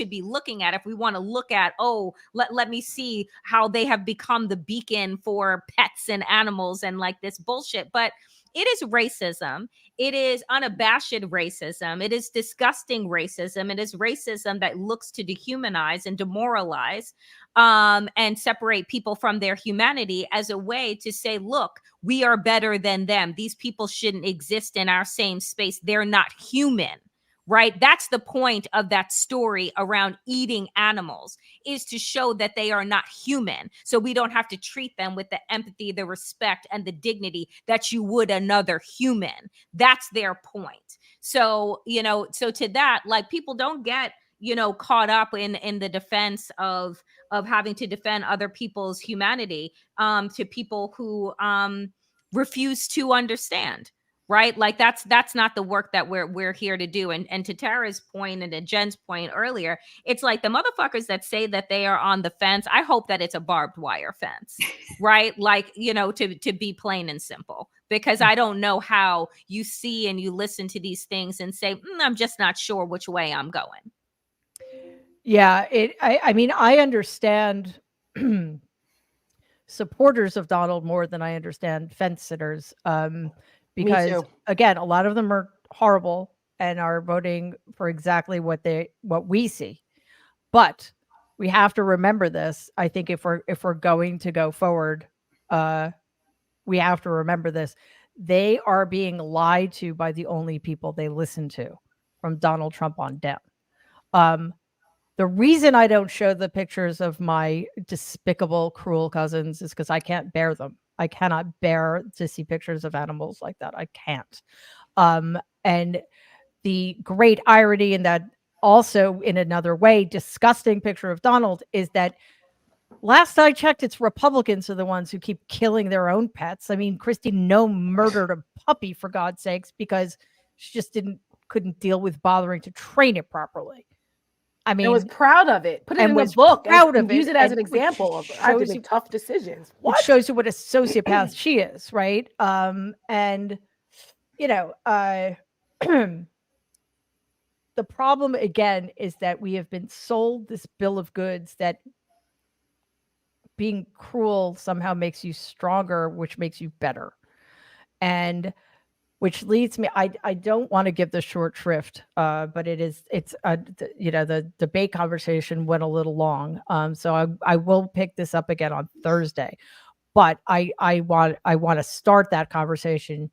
be looking at if we want to look at, oh, let me see how they have become the beacon for pets and animals and like this bullshit. But it is racism. It is unabashed racism. It is disgusting racism. It is racism that looks to dehumanize and demoralize and separate people from their humanity as a way to say, look, we are better than them. These people shouldn't exist in our same space. They're not human. Right? That's the point of that story around eating animals, is to show that they are not human. So we don't have to treat them with the empathy, the respect, and the dignity that you would another human. That's their point. So, you know, so to that, like, people don't get, caught up in the defense of having to defend other people's humanity, to people who refuse to understand. Right? Like that's not the work that we're here to do. And to Tara's point and to Jen's point earlier, it's like the motherfuckers that say that they are on the fence. I hope that it's a barbed wire fence, right? Like, to be plain and simple, because I don't know how you see and you listen to these things and say, I'm just not sure which way I'm going. Yeah, I mean, I understand supporters of Donald more than I understand fence sitters. Because again, a lot of them are horrible and are voting for exactly what we see. But we have to remember this. I think if we're going to go forward, we have to remember this. They are being lied to by the only people they listen to, from Donald Trump on down. The reason I don't show the pictures of my despicable, cruel cousins is because I can't bear them. I cannot bear to see pictures of animals like that. I can't. And the great irony in that, also in another way, disgusting picture of Donald, is that last I checked, it's Republicans are the ones who keep killing their own pets. I mean, Kristi Noem murdered a puppy, for God's sakes, because she just couldn't deal with bothering to train it properly. I mean, I was proud of it. Put it in the book. Use it as an example of I have to make tough decisions. Which shows you what a sociopath she is, right? And the problem again is that we have been sold this bill of goods that being cruel somehow makes you stronger, which makes you better, and which leads me, I don't want to give the short shrift, but the debate conversation went a little long. So I will pick this up again on Thursday, but I want to start that conversation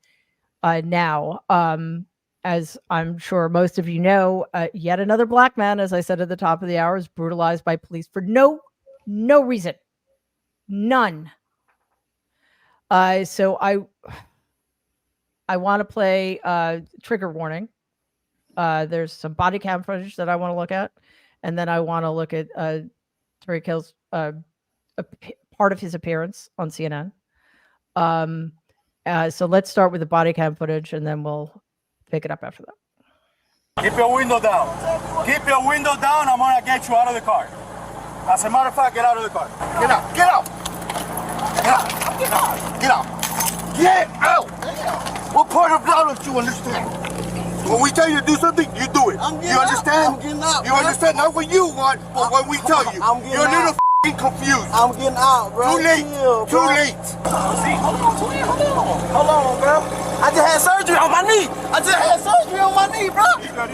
now. As I'm sure most of you know, yet another Black man, as I said at the top of the hour, is brutalized by police for no reason, none. So I want to play trigger warning. There's some body cam footage that I want to look at, and then I want to look at Tariq Hill's part of his appearance on CNN. So let's start with the body cam footage, and then we'll pick it up after that. Keep your window down. Keep your window down. I'm gonna get you out of the car. As a matter of fact, get out of the car. Get out. Get out. Get out. Get out. Get out. Get out. What part of that don't you understand? When we tell you to do something, you do it. You understand? I'm getting out. You understand? Not what you want, but what we tell you. You're a little confused. I'm getting out, bro. Too late. Too late. See, hold on, bro. I just had surgery on my knee. I just had surgery on my knee, bro.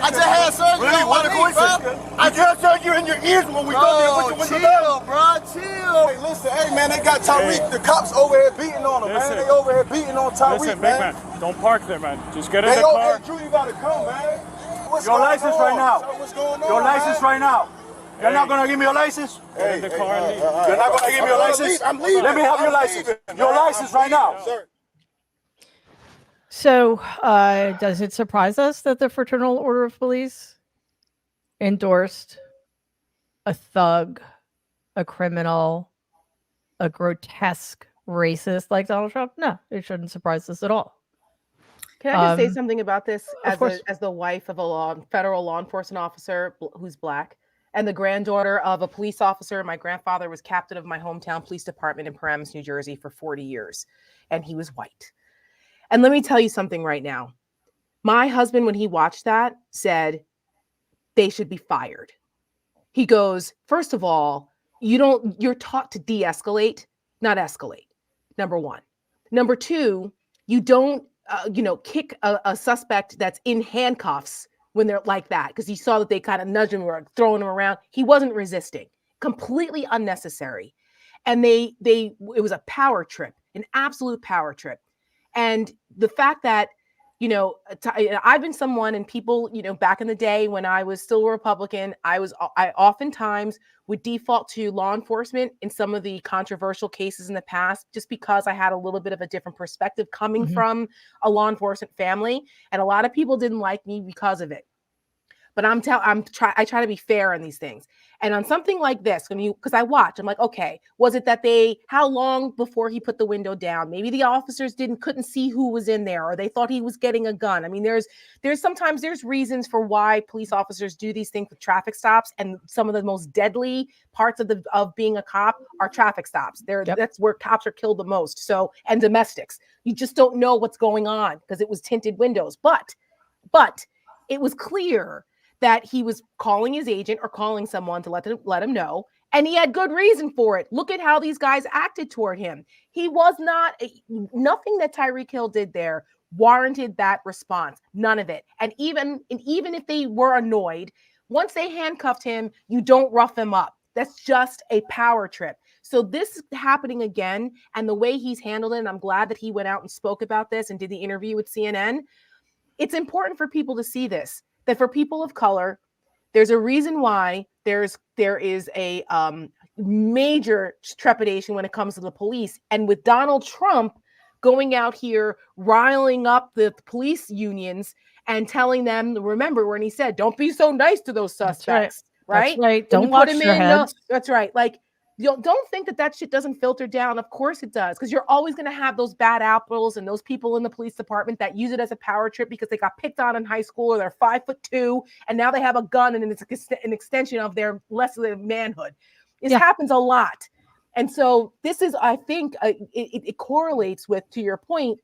I just had surgery on my knee, bro. I just heard you in your ears when we go there with your window down. Bro, chill. Hey, listen, hey, man, they got Tariq. The cops over here beating on him, man. They over here beating on Tariq, man. Don't park there, man. Just get in the car. Hey, Drew, you gotta come, man. Your license right now. What's going on, Your license right now. You're not gonna give me your license? Hey, You're not gonna give me your license? I'm leaving. Let me have your license. Your license right now. Sir. So, does it surprise us that the Fraternal Order of Police endorsed a thug, a criminal, a grotesque racist like Donald Trump? No, it shouldn't surprise us at all. Can I just say something about this as the wife of a federal law enforcement officer who's Black and the granddaughter of a police officer? My grandfather was captain of my hometown police department in Paramus, New Jersey for 40 years, and he was white. And let me tell you something right now. My husband, when he watched that, said they should be fired. He goes, first of all, you're taught to de-escalate, not escalate. Number one. Number two, you don't, kick a suspect that's in handcuffs when they're like that, because he saw that they kind of nudged him or throwing him around. He wasn't resisting. Completely unnecessary. And it was a power trip, an absolute power trip. And the fact that, I've been someone, and people, back in the day when I was still a Republican, I oftentimes would default to law enforcement in some of the controversial cases in the past, just because I had a little bit of a different perspective coming from a law enforcement family. And a lot of people didn't like me because of it. but I try to be fair on these things. And on something like this, because I watch, I'm like, okay, was it that how long before he put the window down? Maybe the officers couldn't see who was in there, or they thought he was getting a gun. I mean, there's sometimes reasons for why police officers do these things with traffic stops, and some of the most deadly parts of being a cop are traffic stops. That's where cops are killed the most. So, and domestics, you just don't know what's going on because it was tinted windows. But it was clear that he was calling his agent or calling someone to let him know. And he had good reason for it. Look at how these guys acted toward him. He was nothing that Tyreek Hill did there warranted that response. None of it. And even if they were annoyed, once they handcuffed him, you don't rough him up. That's just a power trip. So this is happening again. And the way he's handled it, and I'm glad that he went out and spoke about this and did the interview with CNN. It's important for people to see this, that for people of color, there's a reason why there is a major trepidation when it comes to the police. And with Donald Trump going out here, riling up the police unions and telling them, remember when he said, don't be so nice to those suspects, right? That's right. Don't watch their heads. That's right. Like, don't think that shit doesn't filter down. Of course it does, because you're always going to have those bad apples and those people in the police department that use it as a power trip because they got picked on in high school, or they're 5'2" and now they have a gun and it's an extension of their less of their manhood. This happens a lot. And so this is, I think, it correlates with, to your point,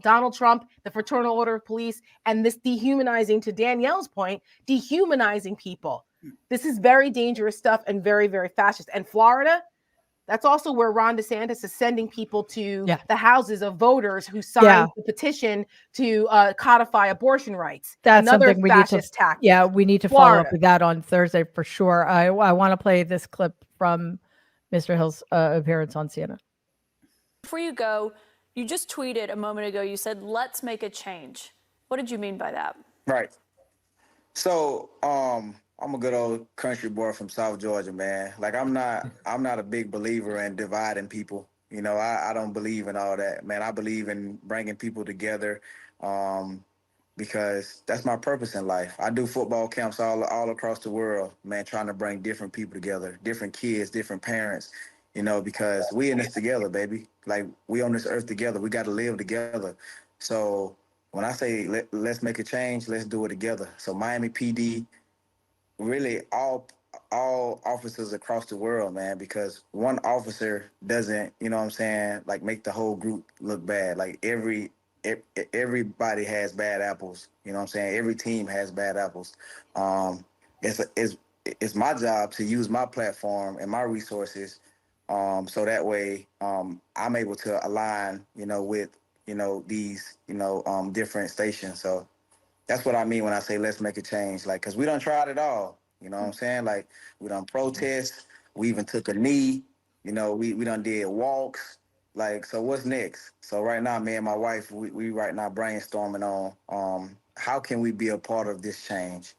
Donald Trump, the Fraternal Order of Police, and this dehumanizing, to Danielle's point, dehumanizing people. This is very dangerous stuff and very, very fascist. And Florida, that's also where Ron DeSantis is sending people to the houses of voters who signed the petition to codify abortion rights. That's another something we fascist need to tactic. Yeah, we need to follow up with that on Thursday for sure. I want to play this clip from Mr. Hill's appearance on CNN. Before you go, you just tweeted a moment ago, you said, let's make a change. What did you mean by that? Right. So, I'm a good old country boy from South Georgia, man. Like, I'm not a big believer in dividing people. You know, I don't believe in all that, man. I believe in bringing people together, because that's my purpose in life. I do football camps all across the world, man, trying to bring different people together, different kids, different parents, you know, because we in this together, baby. Like, we on this earth together. We got to live together. So when I say let's make a change, let's do it together. So Miami PD, really all officers across the world, man, because one officer doesn't, you know what I'm saying, like, make the whole group look bad. Like, everybody has bad apples, you know what I'm saying? Every team has bad apples. It's my job to use my platform and my resources, so that way I'm able to align, you know, with, you know, these, you know, different stations. So that's what I mean when I say let's make a change. Like, because we done tried it all. You know what I'm saying? Like, we done protest. We even took a knee. You know, we done did walks. Like, so what's next? So right now, me and my wife, we right now brainstorming on how can we be a part of this change?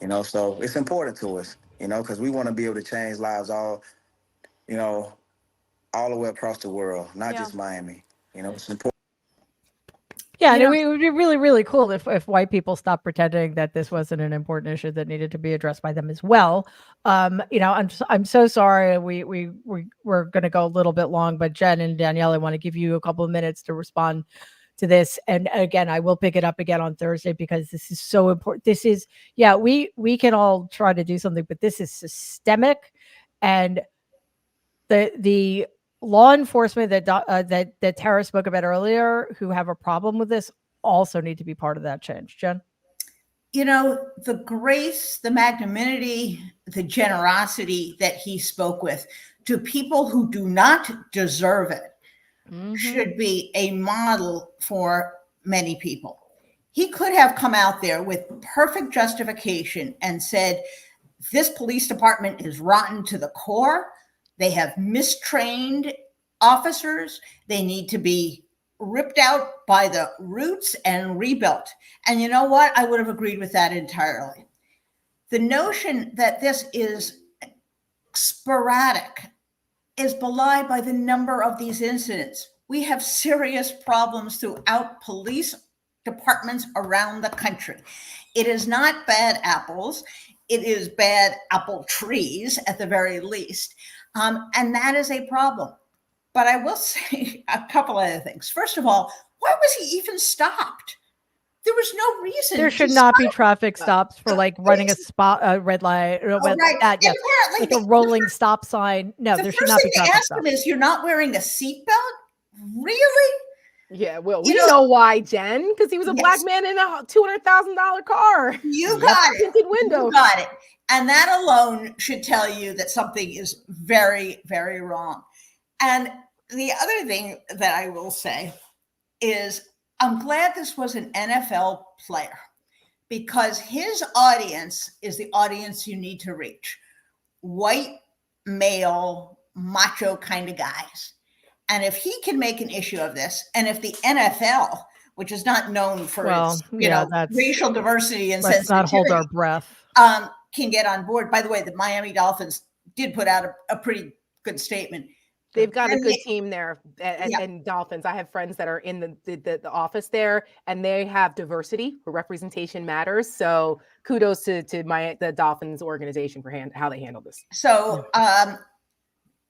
You know, so it's important to us, you know, because we want to be able to change lives all the way across the world, not just Miami. You know, it's important. Yeah, and it would be really, really cool if white people stopped pretending that this wasn't an important issue that needed to be addressed by them as well. You know, I'm so sorry. We're going to go a little bit long, but Jen and Danielle, I want to give you a couple of minutes to respond to this. And again, I will pick it up again on Thursday because this is so important. This is, we can all try to do something, but this is systemic, and the law enforcement that Tara spoke about earlier, who have a problem with this, also need to be part of that change. Jen? You know, the grace, the magnanimity, the generosity that he spoke with to people who do not deserve it should be a model for many people. He could have come out there with perfect justification and said, this police department is rotten to the core. They have mistrained officers. They need to be ripped out by the roots and rebuilt. And you know what? I would have agreed with that entirely. The notion that this is sporadic is belied by the number of these incidents. We have serious problems throughout police departments around the country. It is not bad apples. It is bad apple trees at the very least. And that is a problem. But I will say a couple other things. First of all, why was he even stopped? There was no reason. There should not be traffic stops for like running a red light or right. that. Yes. Apparently, like a rolling stop sign. No, there should not be The first thing traffic they asked stops. him is, "You're not wearing a seatbelt? Really?" Yeah, well, we know why, Jen, because he was a black man in a $200,000 car. You got it. Tinted windows. You got it. And that alone should tell you that something is very, very wrong. And the other thing that I will say is I'm glad this was an NFL player, because his audience is the audience you need to reach. White, male, macho kind of guys. And if he can make an issue of this, and if the NFL, which is not known for its racial diversity and let's sensitivity, not hold our breath, can get on board. By the way, the Miami Dolphins did put out a pretty good statement. They've got a good team there, and Dolphins. I have friends that are in the office there, and they have diversity where representation matters. So kudos to the Dolphins organization for how they handle this. So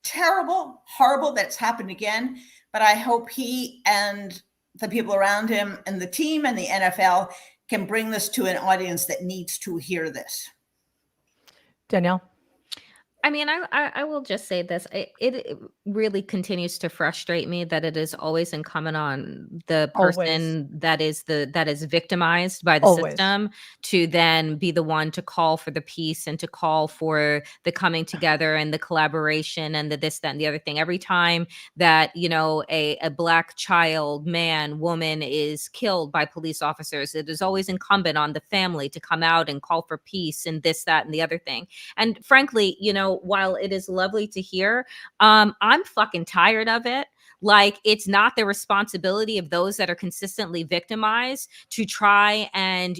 terrible, horrible that's happened again. But I hope he and the people around him and the team and the NFL can bring this to an audience that needs to hear this. Danielle? I mean, I will just say this. It really continues to frustrate me that it is always incumbent on the person that is victimized by the system to then be the one to call for the peace and to call for the coming together and the collaboration and the this, that, and the other thing. Every time that, a black child, man, woman is killed by police officers, it is always incumbent on the family to come out and call for peace and this, that, and the other thing. And frankly, while it is lovely to hear, I'm fucking tired of it. Like, it's not the responsibility of those that are consistently victimized to try and,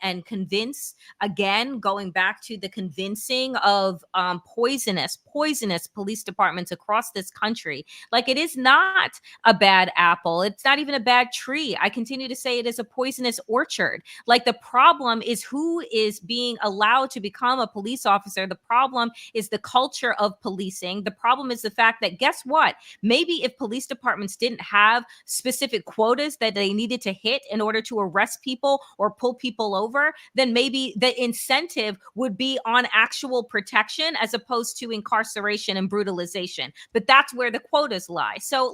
and convince, again, going back to the convincing of poisonous police departments across this country. Like, it is not a bad apple. It's not even a bad tree. I continue to say it is a poisonous orchard. Like, the problem is who is being allowed to become a police officer. The problem is the culture of policing. The problem is the fact that, guess what? Maybe if police departments didn't have specific quotas that they needed to hit in order to arrest people or pull people over, then maybe the incentive would be on actual protection as opposed to incarceration and brutalization. But that's where the quotas lie. So,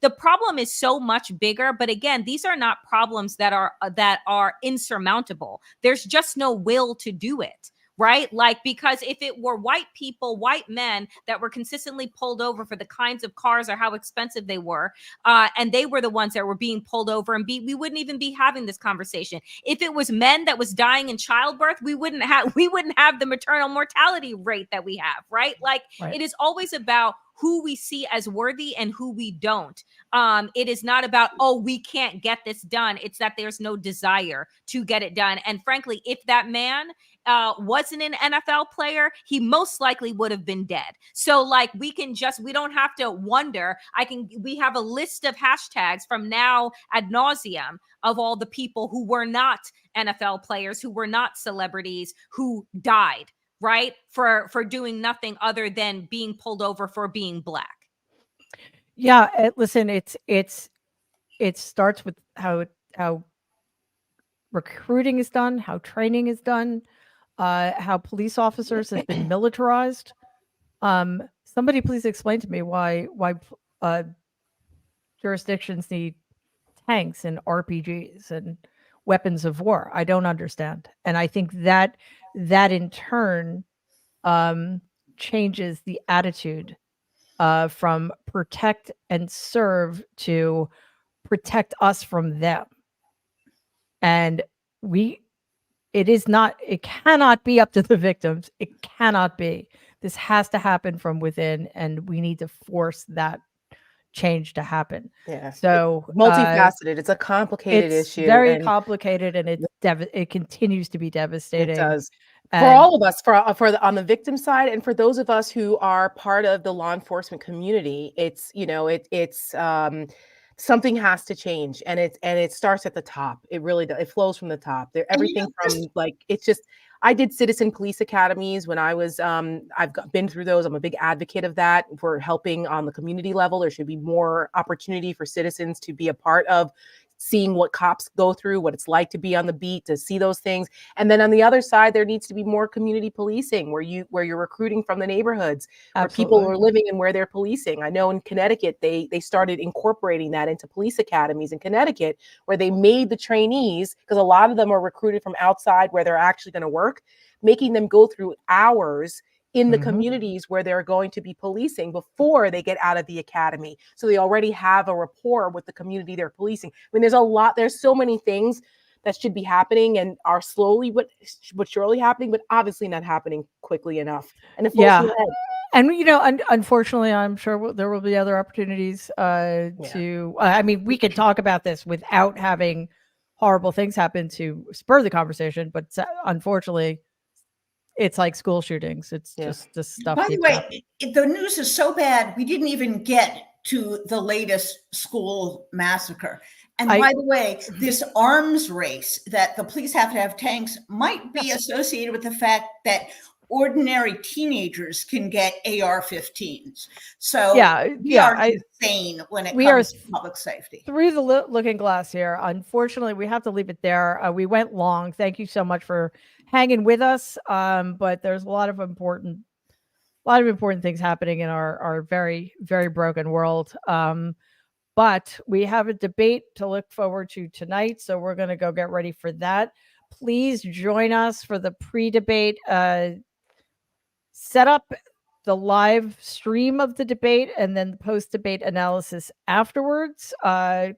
the problem is so much bigger. But again, these are not problems that are insurmountable. There's just no will to do it. Right? Because if it were white people, white men that were consistently pulled over for the kinds of cars or how expensive they were, and they were the ones that were being pulled over we wouldn't even be having this conversation. If it was men that was dying in childbirth, we wouldn't have the maternal mortality rate that we have, right? It is always about who we see as worthy and who we don't. It is not about, we can't get this done. It's that there's no desire to get it done. And frankly, if that man wasn't an NFL player, he most likely would have been dead. So we don't have to wonder. We have a list of hashtags from now ad nauseum of all the people who were not NFL players, who were not celebrities, who died, right? For doing nothing other than being pulled over for being black. Yeah. Listen, it starts with how recruiting is done, how training is done, how police officers have been militarized. Somebody please explain to me why jurisdictions need tanks and RPGs and weapons of war. I don't understand. And I think that in turn changes the attitude from protect and serve to protect us from them. And it cannot be up to the victims. It cannot be. This has to happen from within, and we need to force that change to happen. Yeah. So multifaceted. It's a complicated issue. Very complicated, and it continues to be devastating. It does. For all of us, on the victim side, and for those of us who are part of the law enforcement community, it's something has to change, and it starts at the top. It really does. It flows from the top. There, And, everything from like, it's just, I did citizen police academies when I was been through those. I'm a big advocate of that for helping on the community level. There should be more opportunity for citizens to be a part of seeing what cops go through, what it's like to be on the beat, to see those things. And then on the other side, there needs to be more community policing where you're recruiting from the neighborhoods where people Absolutely. are living and where they're policing. I know in Connecticut, they started incorporating that into police academies in Connecticut, where they made the trainees, because a lot of them are recruited from outside where they're actually going to work, making them go through hours in the Mhm. communities where they're going to be policing before they get out of the academy. So they already have a rapport with the community they're policing. I mean, there's so many things that should be happening and are slowly but surely happening, but obviously not happening quickly enough. And it flows from Yeah. the head. And, unfortunately, I'm sure there will be other opportunities I mean, we could talk about this without having horrible things happen to spur the conversation, but unfortunately, it's like school shootings. It's Yeah. just this stuff By the keeps way, happening. the news is so bad, we didn't even get to the latest school massacre. And by the way, this arms race that the police have to have tanks might be associated with the fact that ordinary teenagers can get AR-15s. So we are insane when it comes to public safety. Through the looking glass here. Unfortunately, we have to leave it there. We went long. Thank you so much for hanging with us. But there's a lot of important things happening in our very, very broken world. But we have a debate to look forward to tonight, so we're going to go get ready for that. Please join us for the pre-debate. Set up the live stream of the debate and then the post-debate analysis afterwards.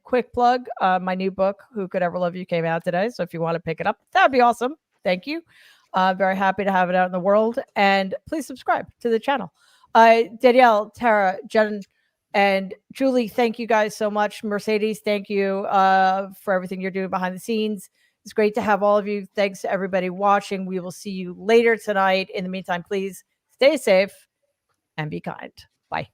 Quick plug, my new book, Who Could Ever Love You, came out today. So if you want to pick it up, that'd be awesome. Thank you. Very happy to have it out in the world. And please subscribe to the channel. Danielle, Tara, Jen, and Julie, thank you guys so much. Mercedes, thank you for everything you're doing behind the scenes. It's great to have all of you. Thanks to everybody watching. We will see you later tonight. In the meantime, please stay safe and be kind. Bye.